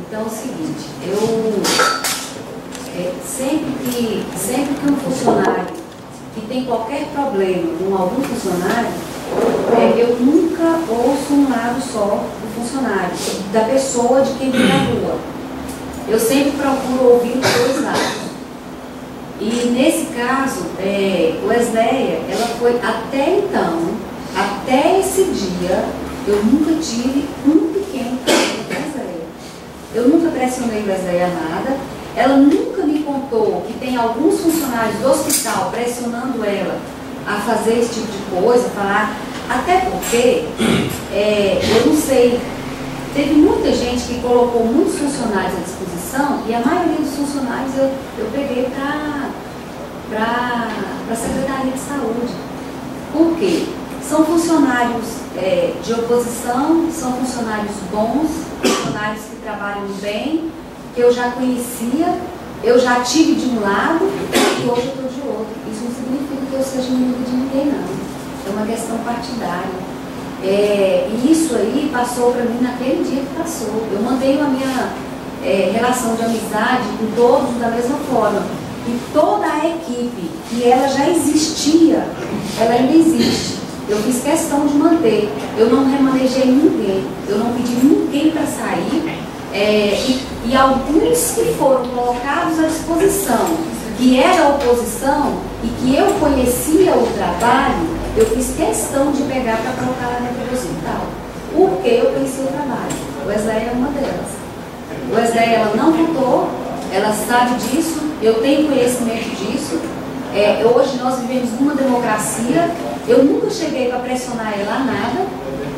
Então é o seguinte, sempre que um funcionário que tem qualquer problema com algum funcionário, eu nunca ouço um lado só do funcionário, da pessoa de quem está na rua. Eu sempre procuro ouvir os dois lados. E nesse caso, Wesley, ela foi até então, até esse dia, eu nunca tive um pequeno problema com Wesley. Eu nunca pressionei Wesley a nada. Ela nunca me contou que tem alguns funcionários do hospital pressionando ela a fazer esse tipo de coisa, falar. Até porque, eu não sei, teve muita gente que colocou muitos funcionários à disposição e a maioria dos funcionários eu peguei para a Secretaria de Saúde. Por quê? São funcionários de oposição, são funcionários bons, funcionários que trabalham bem, que eu já conhecia, eu já tive de um lado e hoje eu estou de outro. Isso não significa que eu seja inimigo de ninguém, não. É uma questão partidária. E isso aí passou para mim naquele dia que passou. Eu mandei a minha relação de amizade com todos da mesma forma. E toda a equipe, que ela já existia, ela ainda existe. Eu fiz questão de manter. Eu não remanejei ninguém. Eu não pedi ninguém para sair. E alguns que foram colocados à disposição, que era a oposição e que eu conhecia o trabalho, eu fiz questão de pegar para colocar lá dentro do hospital. Porque eu conhecia o trabalho. O Wesley é uma delas. O Wesley, ela não votou, ela sabe disso, eu tenho conhecimento disso. Hoje nós vivemos numa democracia. Eu nunca cheguei para pressionar ela a nada,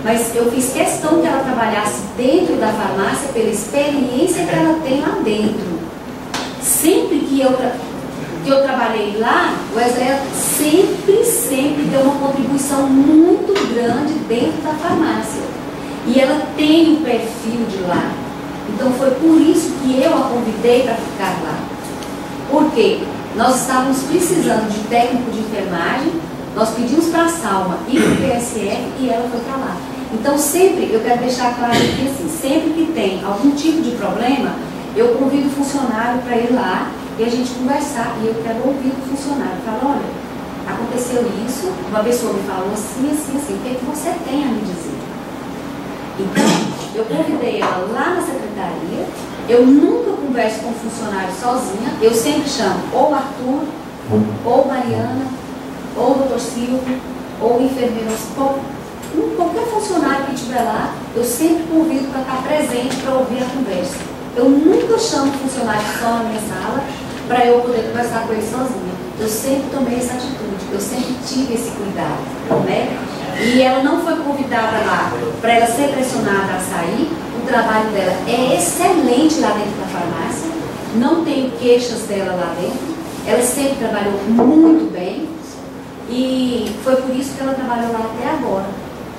mas eu fiz questão que ela trabalhasse dentro da farmácia pela experiência que ela tem lá dentro. Sempre que eu trabalhei lá, o Wesley sempre deu uma contribuição muito grande dentro da farmácia. E ela tem o perfil de lá. Então foi por isso que eu a convidei para ficar lá. Por quê? Nós estávamos precisando de técnico de enfermagem, nós pedimos para a Salma e para o PSF e ela foi para lá. Então sempre, eu quero deixar claro aqui assim, sempre que tem algum tipo de problema, eu convido o funcionário para ir lá e a gente conversar, e eu quero ouvir o funcionário. Falo, olha, aconteceu isso, uma pessoa me falou assim, assim, assim, o que é que você tem a me dizer? Então, eu convidei ela lá na secretaria, eu nunca converso com o funcionário sozinha, eu sempre chamo ou o Arthur, ou Mariana, ou o Dr. Silvio, ou o enfermeiro, qualquer funcionário que estiver lá, eu sempre convido para estar presente, para ouvir a conversa. Eu nunca chamo o funcionário só na minha sala para eu poder conversar com ele sozinha. Eu sempre tomei essa atitude, eu sempre tive esse cuidado, né? E ela não foi convidada lá para ela ser pressionada a sair. O trabalho dela é excelente lá dentro da farmácia, não tenho queixas dela lá dentro. Ela sempre trabalhou muito bem e foi por isso que ela trabalhou lá até agora.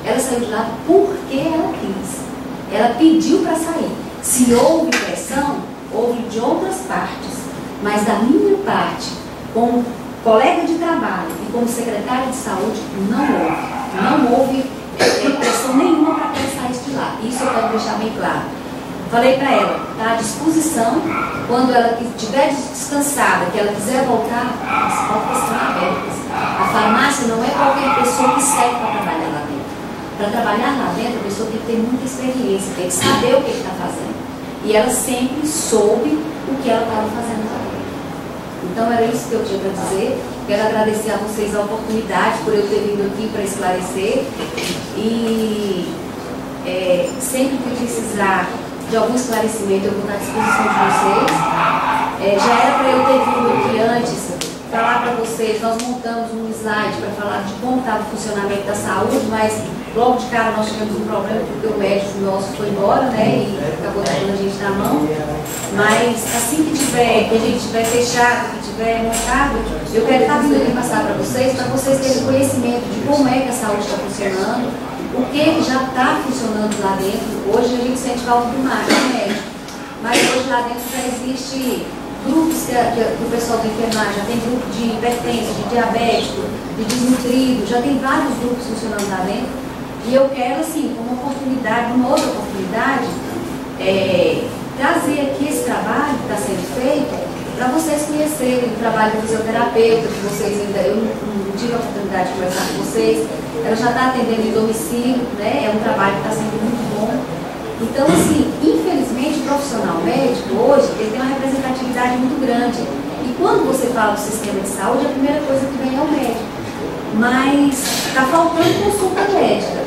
Ela saiu de lá porque ela quis. Ela pediu para sair. Se houve pressão, houve de outras partes, mas da minha parte, como colega de trabalho e como secretária de saúde, não houve pressão nenhuma para que ela saísse de lá. Isso eu quero deixar bem claro. Falei para ela, está à disposição, quando ela estiver descansada, que ela quiser voltar, as portas estão abertas. A farmácia não é qualquer pessoa que serve para trabalhar lá dentro. Para trabalhar lá dentro, a pessoa tem que ter muita experiência, tem que saber o que está fazendo. E ela sempre soube o que ela estava fazendo lá dentro. Então era isso que eu tinha para dizer. Quero agradecer a vocês a oportunidade por eu ter vindo aqui para esclarecer. E sempre que precisar de algum esclarecimento, eu vou estar à disposição de vocês. Já era para eu ter vindo aqui antes, falar para vocês, nós montamos um slide para falar de como estava o funcionamento da saúde, mas logo de cara nós tivemos um problema porque o médico nosso foi embora, né, e acabou dando a gente na mão. Mas assim que a gente tiver fechado, que tiver montado, eu quero estar vindo aqui passar para vocês terem conhecimento de como é que a saúde está funcionando, o que já está funcionando lá dentro. Hoje a gente sente falta do médico, mas hoje lá dentro já existe grupos que o pessoal da enfermagem, já tem grupo de hipertenso, de diabético, de desnutrido, já tem vários grupos funcionando lá dentro. E eu quero, assim, como uma outra oportunidade, trazer aqui esse trabalho que está sendo feito para vocês conhecerem o trabalho do fisioterapeuta, que vocês eu não tive a oportunidade de conversar com vocês. Ela já está atendendo em domicílio, né? É um trabalho que está sendo muito bom. Então, assim, infelizmente, o profissional médico hoje ele tem uma representatividade muito grande. E quando você fala do sistema de saúde, a primeira coisa que vem é o médico. Mas está faltando consulta médica.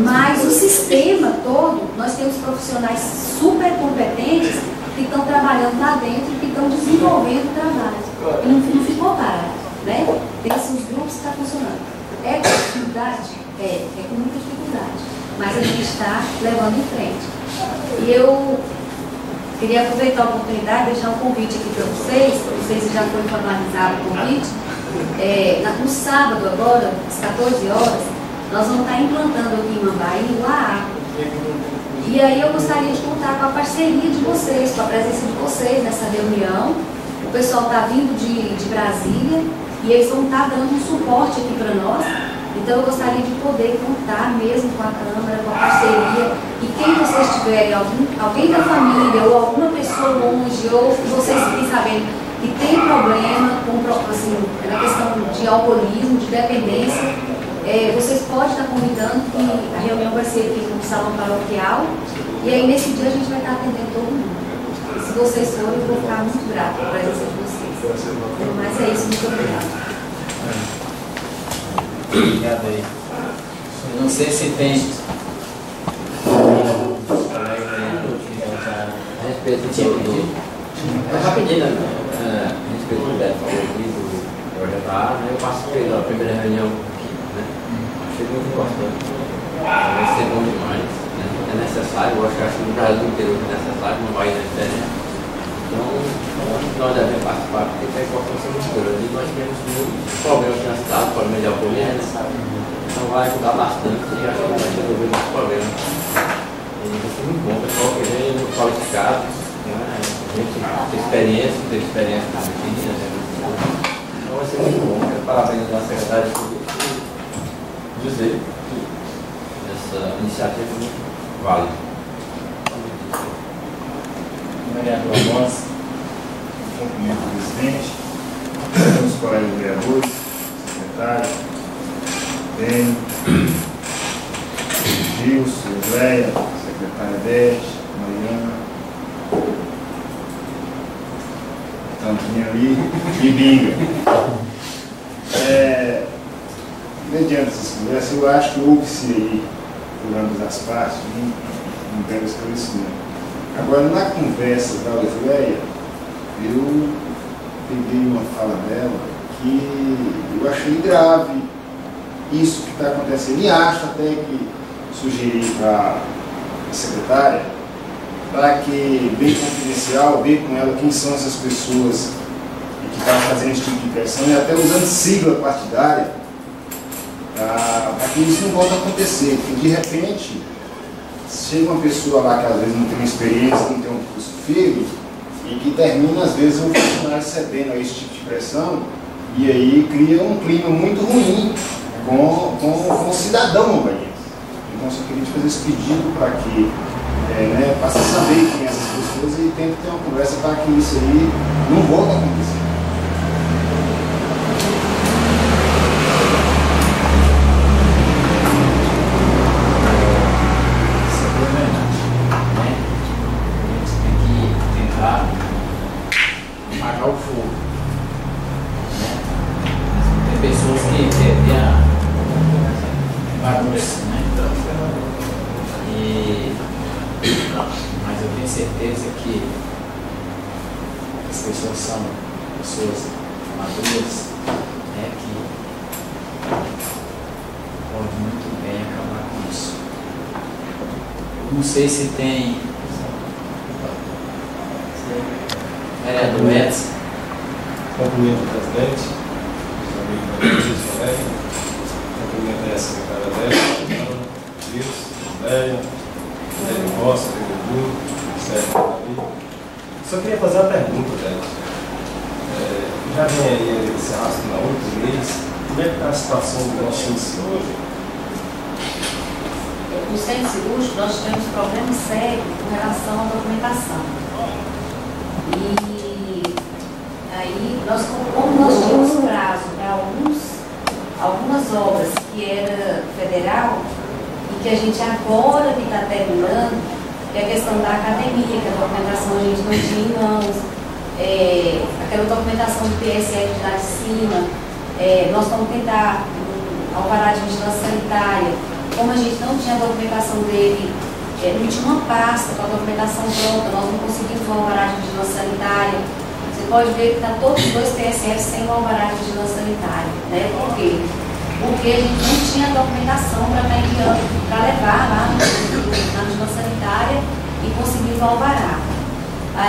Mas o sistema todo, nós temos profissionais super competentes que estão trabalhando lá dentro e que estão desenvolvendo o trabalho. E não ficou parado, né? Tem assim, os grupos que estão funcionando. É com dificuldade? É com muita dificuldade. Mas a gente está levando em frente. E eu queria aproveitar a oportunidade e deixar um convite aqui para vocês. Não sei se já foi formalizado o convite. No sábado agora, às 14 horas, nós vamos estar implantando aqui em Mambaí o AA. E aí eu gostaria de contar com a parceria de vocês, com a presença de vocês nessa reunião. O pessoal está vindo de Brasília e eles vão estar dando um suporte aqui para nós. Então eu gostaria de poder contar mesmo com a Câmara, com a parceria. E quem vocês tiverem, alguém da família ou alguma pessoa longe, ou vocês fiquem sabendo que tem problema assim, na questão de alcoolismo, de dependência, vocês podem estar convidando que a reunião vai ser aqui no salão paroquial. E aí nesse dia a gente vai estar atendendo todo mundo. E se vocês forem, eu vou ficar muito grata pela presença de vocês. Mas é isso, muito obrigada. Obrigado aí. Eu não sei se tem a respeito do rapidinho, a respeito do Beto falou aqui do projeto A, né? Eu participei da primeira reunião aqui, né? Achei muito importante. Vai ser bom demais, né? É necessário, eu acho que no Brasil inteiro é necessário, não vai na diferença. Então, acho que nós devemos participar, porque tem a importância muito grande. E nós temos muitos problemas na cidade, problemas de alcoolismo, então vai ajudar bastante e acho que vai resolver muitos problemas. E vai ser muito bom, o pessoal que vem muito qualificado, né? A gente tem experiência na medicina, né? Então vai ser muito bom. Quero parabenizar a secretária por dizer que essa iniciativa é muito válida. vereador Alonso. Cumprimento o presidente, os colegas vereadores, secretário, Dênio, Gilson, Leia, secretária Beth, Mariana, Tantinha ali e Binga. Mediante essas conversas, eu acho que houve-se aí, por ambas as partes, um belo esclarecimento. Agora, na conversa da Osleia, eu peguei uma fala dela que eu achei grave isso que está acontecendo. E acho até que sugeri para a secretária para que, bem confidencial, ver com ela quem são essas pessoas que estão fazendo esse tipo de pressão e até usando sigla partidária para que isso não volte a acontecer. Porque, de repente, chega uma pessoa lá que às vezes não tem experiência, não tem um curso firme, e que termina, às vezes, um funcionário cedendo a esse tipo de pressão, E aí cria um clima muito ruim com o cidadão novaiense. Então, só queria te fazer esse pedido para que passe a saber quem essas pessoas e tente ter uma conversa para que isso aí não volte a acontecer. Apagar o fogo, né? Tem pessoas que têm a bagunça, né? Mas eu tenho certeza que as pessoas são pessoas maduras, né? Que podem muito bem acabar com isso. Não sei se tem do Edson. Cumprimento o presidente, os amigos da Justiça Colega, cumprimento a secretária dela, Deus, Lélia, Lélia Costa, Edu, Sérgio Davi. Só queria fazer uma pergunta, Débora. Já vem aí esse rastro na 8 meses, como é que está a situação do nosso centro cirúrgico? No centro cirúrgico nós tivemos problemas sérios com relação à documentação. E aí, como nós tínhamos prazo para algumas obras que era federal, e que a gente agora que está terminando, que é a questão da academia, que a documentação a gente não tinha em mãos, aquela documentação do PSF lá de cima, nós vamos tentar alvará de vigilância sanitária. Como a gente não tinha a documentação dele, não tinha uma pasta com a documentação pronta, nós não conseguimos o alvará de vigilância sanitária. Você pode ver que está todos os dois PSFs sem o alvará de vigilância sanitária. Né? Por quê? Porque a gente não tinha a documentação para estar enviando, para levar lá na vigilância sanitária e conseguir o alvará.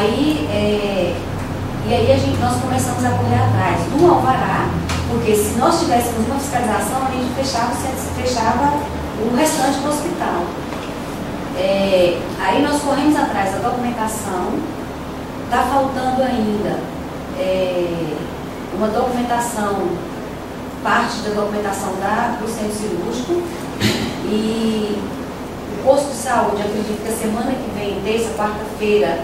E aí nós começamos a correr atrás do alvará, porque se nós tivéssemos uma fiscalização, a gente fechava o restante do hospital. Aí nós corremos atrás da documentação, está faltando ainda uma documentação, parte da documentação do centro cirúrgico, e o posto de saúde, acredito que a semana que vem, terça, quarta-feira,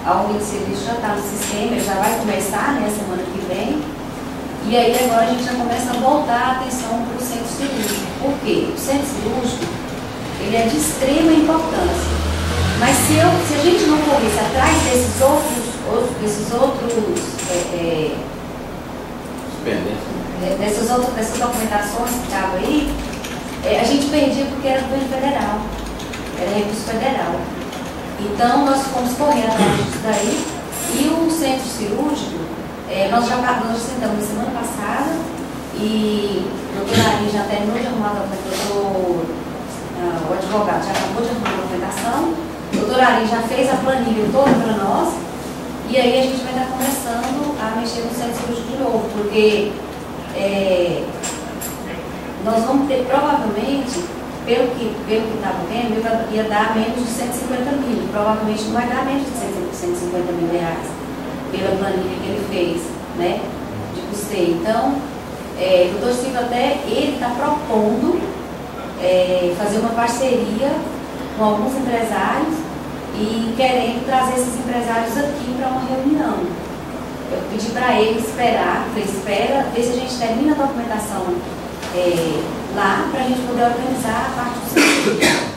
a ordem de serviço já está no sistema, já vai começar, né, a semana que vem. E aí agora a gente já começa a voltar a atenção para o centro cirúrgico. Por quê? O centro cirúrgico, ele é de extrema importância. Mas se a gente não corresse atrás dessas documentações que estavam aí, a gente perdia porque era governo federal, era recurso federal. Então nós fomos correr atrás disso daí, e o centro cirúrgico, nós já sentamos na semana passada, e o doutor Ari já terminou de arrumar a documentação, o advogado já acabou de arrumar a documentação, o doutor Ari já fez a planilha toda para nós, e aí a gente vai estar começando a mexer no centro cirúrgico de novo, porque nós vamos ter, provavelmente, pelo que estava vendo, ia dar menos de 150 mil, provavelmente não vai dar menos de 150 mil reais, pela planilha que ele fez, né, de custeio. Então, o doutor Silvio até, ele está propondo fazer uma parceria com alguns empresários e querendo trazer esses empresários aqui para uma reunião. Eu pedi para ele esperar, espera, ver se a gente termina a documentação lá, para a gente poder organizar a parte do serviço.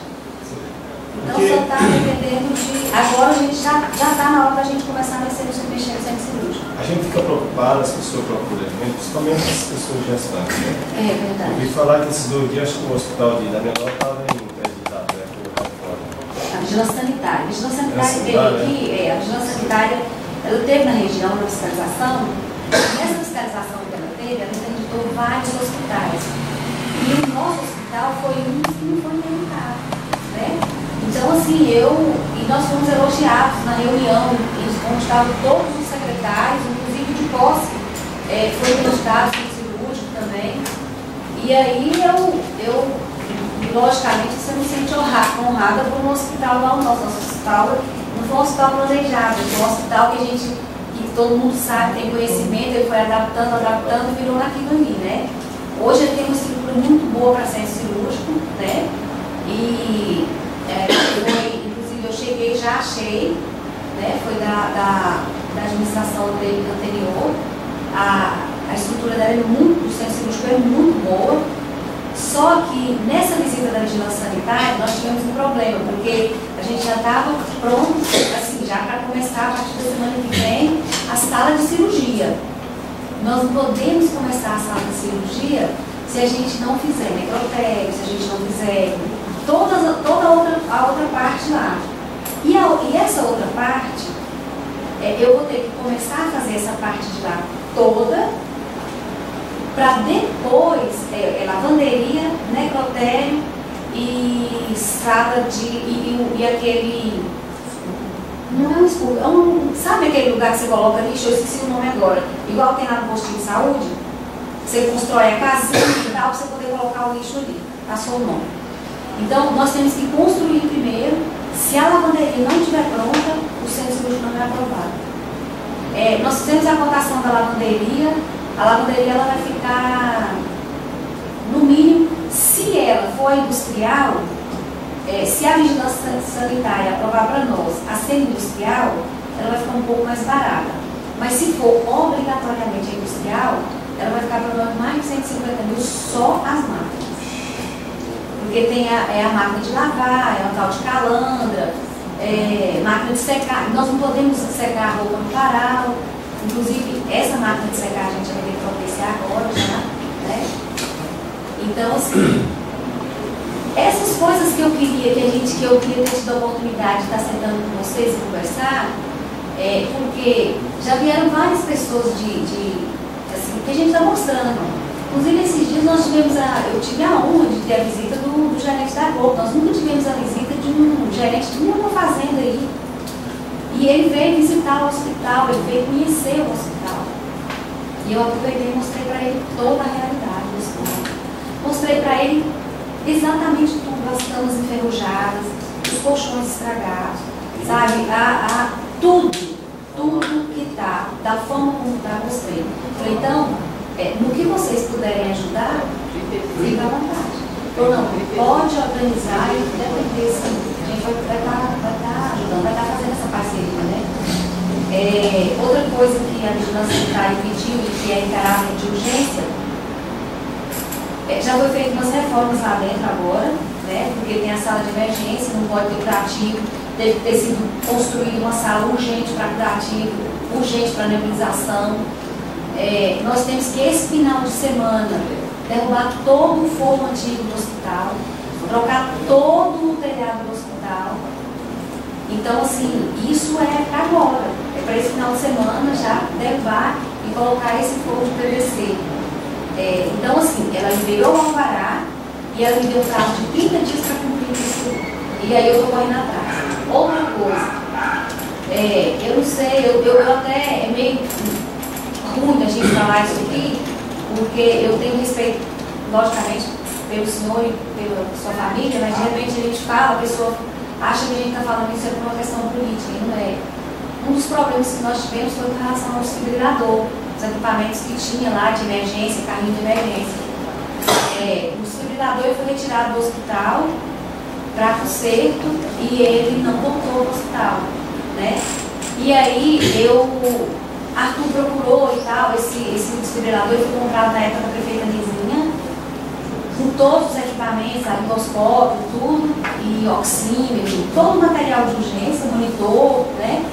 Então só está dependendo de. Agora a gente já está na hora da gente começar a mexer no centro cirúrgico. A gente fica preocupado, as pessoas procuram alimento, principalmente as pessoas gestantes, né? É verdade. Eu ouvi falar que esses 2 dias, acho que o hospital de Daniel estava interditado, né? A vigilância sanitária. A vigilância sanitária teve aqui, a vigilância sanitária, ela teve na região na fiscalização, e nessa fiscalização que ela teve, ela interditou vários hospitais. E o nosso hospital foi um que não foi interditado, né? Então, assim, e nós fomos elogiados na reunião, onde estavam todos os secretários, inclusive de posse, foi elogiado o cirúrgico também. E aí logicamente, você não se sente honrada por um hospital lá, o nosso hospital não foi um hospital planejado, foi um hospital que todo mundo sabe, tem conhecimento, ele foi adaptando e virou naquilo ali, né? Hoje ele tem uma estrutura muito boa para centro cirúrgico, né? E inclusive eu cheguei, já achei, né? Foi da administração dele anterior. A estrutura dela do centro cirúrgico é muito boa. Só que nessa visita da vigilância sanitária nós tivemos um problema, porque a gente já estava pronto, assim, já para começar a partir da semana que vem a sala de cirurgia. Nós não podemos começar a sala de cirurgia se a gente não fizer necrotério, se a gente não fizer toda a outra parte lá. E essa outra parte, eu vou ter que começar a fazer essa parte de lá toda, para depois, lavanderia, necrotério e estrada e aquele, não é um escuro, sabe aquele lugar que você coloca lixo? Eu esqueci o nome agora, igual tem lá no postinho de saúde, você constrói a casinha e tal, para você poder colocar o lixo ali, passou o nome. Então, nós temos que construir primeiro. Se a lavanderia não estiver pronta, o centro cirúrgico não é aprovado. Nós fizemos a cotação da lavanderia. A lavanderia ela vai ficar, no mínimo, se ela for industrial, se a vigilância sanitária aprovar para nós a ser industrial, ela vai ficar um pouco mais barata. Mas se for obrigatoriamente industrial, ela vai ficar para nós mais de 150 mil só as máquinas. Porque tem a máquina de lavar, é um tal de calandra, máquina de secar. Nós não podemos secar a roupa no varal. Inclusive, essa máquina de secar a gente vai ter que providenciar agora já, né? Então, assim, essas coisas que eu queria ter tido a oportunidade de estar sentando com vocês e conversar, porque já vieram várias pessoas assim, que a gente está mostrando. Inclusive, esses dias eu tive a honra de ter a visita do gerente da Globo. Nós nunca tivemos a visita de um gerente de uma fazenda aí. E ele veio visitar o hospital, ele veio conhecer o hospital. E eu aproveitei e mostrei para ele toda a realidade do hospital. Mostrei para ele exatamente tudo, as camas enferrujadas, os colchões estragados, sabe? Tudo que está, da forma como está, mostrei. Falei, então, no que vocês puderem ajudar, fica à vontade. Ou não, pode organizar e depender, sim. A gente vai estar ajudando, vai estar fazendo essa parceria, né? Outra coisa que a vigilância sanitária pediu e que é encarável de urgência, já foi feito umas reformas lá dentro agora, né? Porque tem a sala de emergência, não pode ter curativo, deve ter sido construída uma sala urgente para curativo, urgente para nebulização. Nós temos que, esse final de semana, derrubar todo o forno antigo do hospital, trocar todo o telhado do hospital. Então, assim, isso é para agora, é para esse final de semana já derrubar e colocar esse forno de PVC. Então, assim, ela liberou o alvará e ela me deu um prazo de 30 dias para cumprir isso. E aí eu estou correndo atrás. Outra coisa, eu não sei, eu até é meio ruim a gente falar isso aqui, porque eu tenho respeito, logicamente, pelo senhor e pela sua família, mas de repente a gente fala, a pessoa acha que a gente está falando isso por uma questão política, e não é. Um dos problemas que nós tivemos foi com relação ao desfibrilador, os equipamentos que tinha lá de emergência, carrinho de emergência. O desfibrilador foi retirado do hospital para conserto e ele não voltou para o hospital, né? E aí Arthur procurou e tal, esse desfibrilador foi comprado na época da prefeita Nizinha, com todos os equipamentos, endoscópio, tudo, e oxímetro, todo o material de urgência, monitor, né?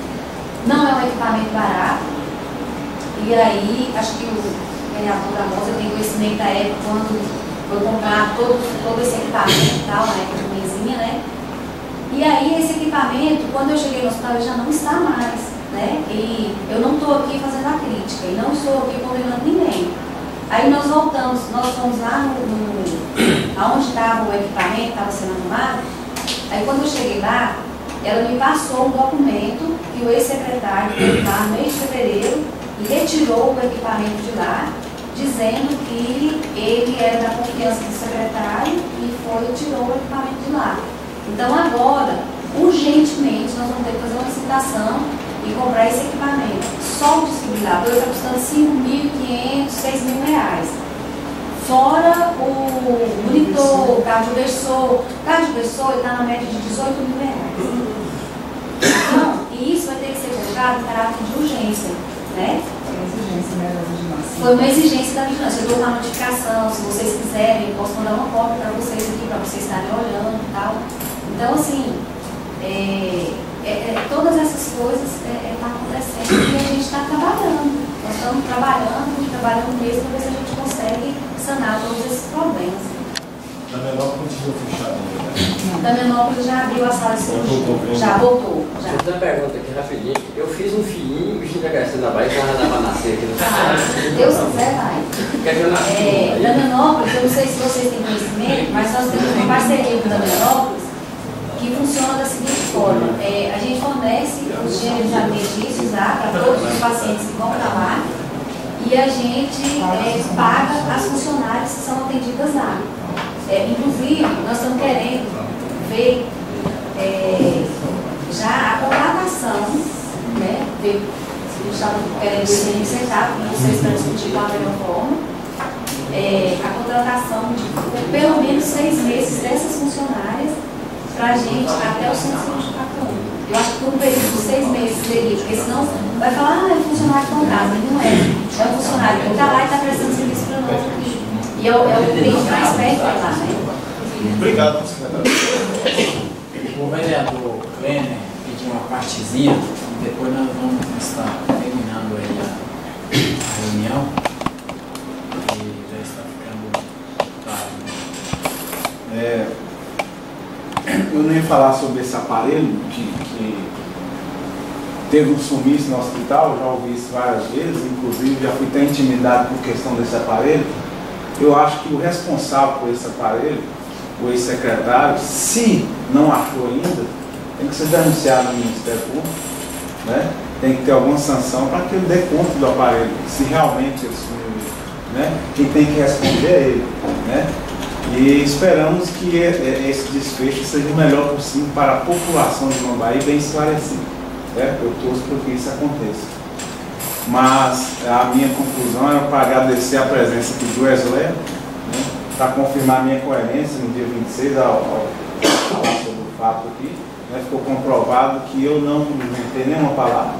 Não é um equipamento barato. E aí, acho que o vereador da Moça tem conhecimento da época quando foi comprar todo esse equipamento e tal, na época de Nizinha, né? E aí, esse equipamento, quando eu cheguei no hospital, ele já não está mais. Né? E eu não estou aqui fazendo a crítica, e não estou aqui condenando ninguém. Aí nós voltamos, nós fomos lá onde estava o equipamento, estava sendo arrumado. Aí quando eu cheguei lá, ela me passou um documento que o ex-secretário foi lá no mês de fevereiro e retirou o equipamento de lá, dizendo que ele era da confiança do secretário e tirou o equipamento de lá. Então agora, urgentemente, nós vamos ter que fazer uma licitação e comprar esse equipamento. Só o desfibrilador está custando R$ 5.500, R$ 6.000. Fora o monitor, o cardioversor. O cardioversor está na média de R$ 18.000. Então, e isso vai ter que ser colocado em caráter de urgência, né? Foi uma exigência da vigilância. Eu dou uma notificação, se vocês quiserem, eu posso mandar uma cópia para vocês aqui, para vocês estarem olhando e tal. Então, assim, todas essas coisas estão acontecendo e a gente está trabalhando. Nós estamos trabalhando mesmo para ver se a gente consegue sanar todos esses problemas. Da Menópolis continua fechado, né? Da Menópolis já abriu a sala de cirurgia. Já voltou. Já. Deixa eu fazer uma pergunta aqui rapidinho. Eu fiz um filhinho, o bichinho da Garcia da Bahia, que já dá para nascer aqui no Se Deus quiser, vai. Quer que eu nasça? Da Menópolis, eu não sei se vocês têm conhecimento, mas nós temos uma parceria com a Menópolis que funciona da seguinte forma. A gente fornece os gêneros alimentícios para todos os pacientes que vão para lá e a gente paga as funcionárias que são atendidas lá. Inclusive, nós estamos querendo ver já a contratação, né? A gente está querendo ver se a gente sentar com vocês para discutir qual a melhor forma. A contratação de pelo menos 6 meses dessas funcionárias para a gente até o centro cirúrgico. Eu acho que por um período de 6 meses seria, porque senão vai falar, é funcionário de contrato, mas não é. É um funcionário que está lá e está prestando serviço para nós aqui. E é o cliente mais perto lá, né? Obrigado, secretário. O vereador Klener pediu uma partezinha, e depois nós vamos estar terminando aí a reunião. E já está ficando tarde. Eu nem ia falar sobre esse aparelho que teve um sumiço no hospital, já ouvi isso várias vezes, inclusive já fui até intimidado por questão desse aparelho. Eu acho que o responsável por esse aparelho, o ex-secretário, se não achou ainda, tem que ser denunciado no Ministério Público, né? Tem que ter alguma sanção para que ele dê conta do aparelho, se realmente ele sumiu, né? Quem tem que responder é ele, né? E esperamos que esse desfecho seja o melhor possível para a população de Mambaí, bem esclarecida, né? Eu torço para que isso aconteça. Mas a minha conclusão é para agradecer a presença aqui do Wesley, né, para confirmar a minha coerência no dia 26 ao falar sobre o fato aqui. Né, ficou comprovado que eu não inventei nenhuma palavra.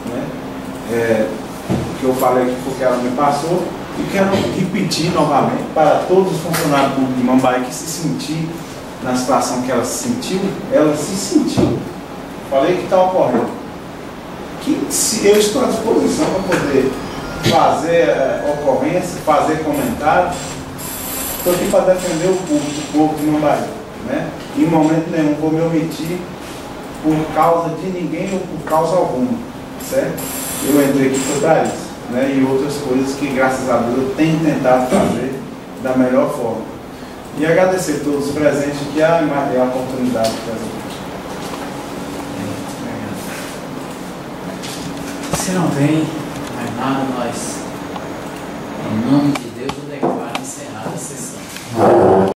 Né, o que eu falei aqui foi o que ela me passou e quero repetir novamente para todos os funcionários públicos de Mambaí que se sentir na situação que ela se sentiu, ela se sentiu. Falei que está ocorrendo. Que eu estou à disposição para poder fazer ocorrência, fazer comentário. Estou aqui para defender o povo de Mambaí, né? Em momento nenhum vou me omitir por causa de ninguém ou por causa alguma, certo? Eu entrei aqui para isso, né? E outras coisas que, graças a Deus, eu tenho tentado fazer da melhor forma. E agradecer a todos os presentes aqui a oportunidade de fazer. Se não tem mais nada, nós, em nome de Deus, eu declaro encerrada a sessão.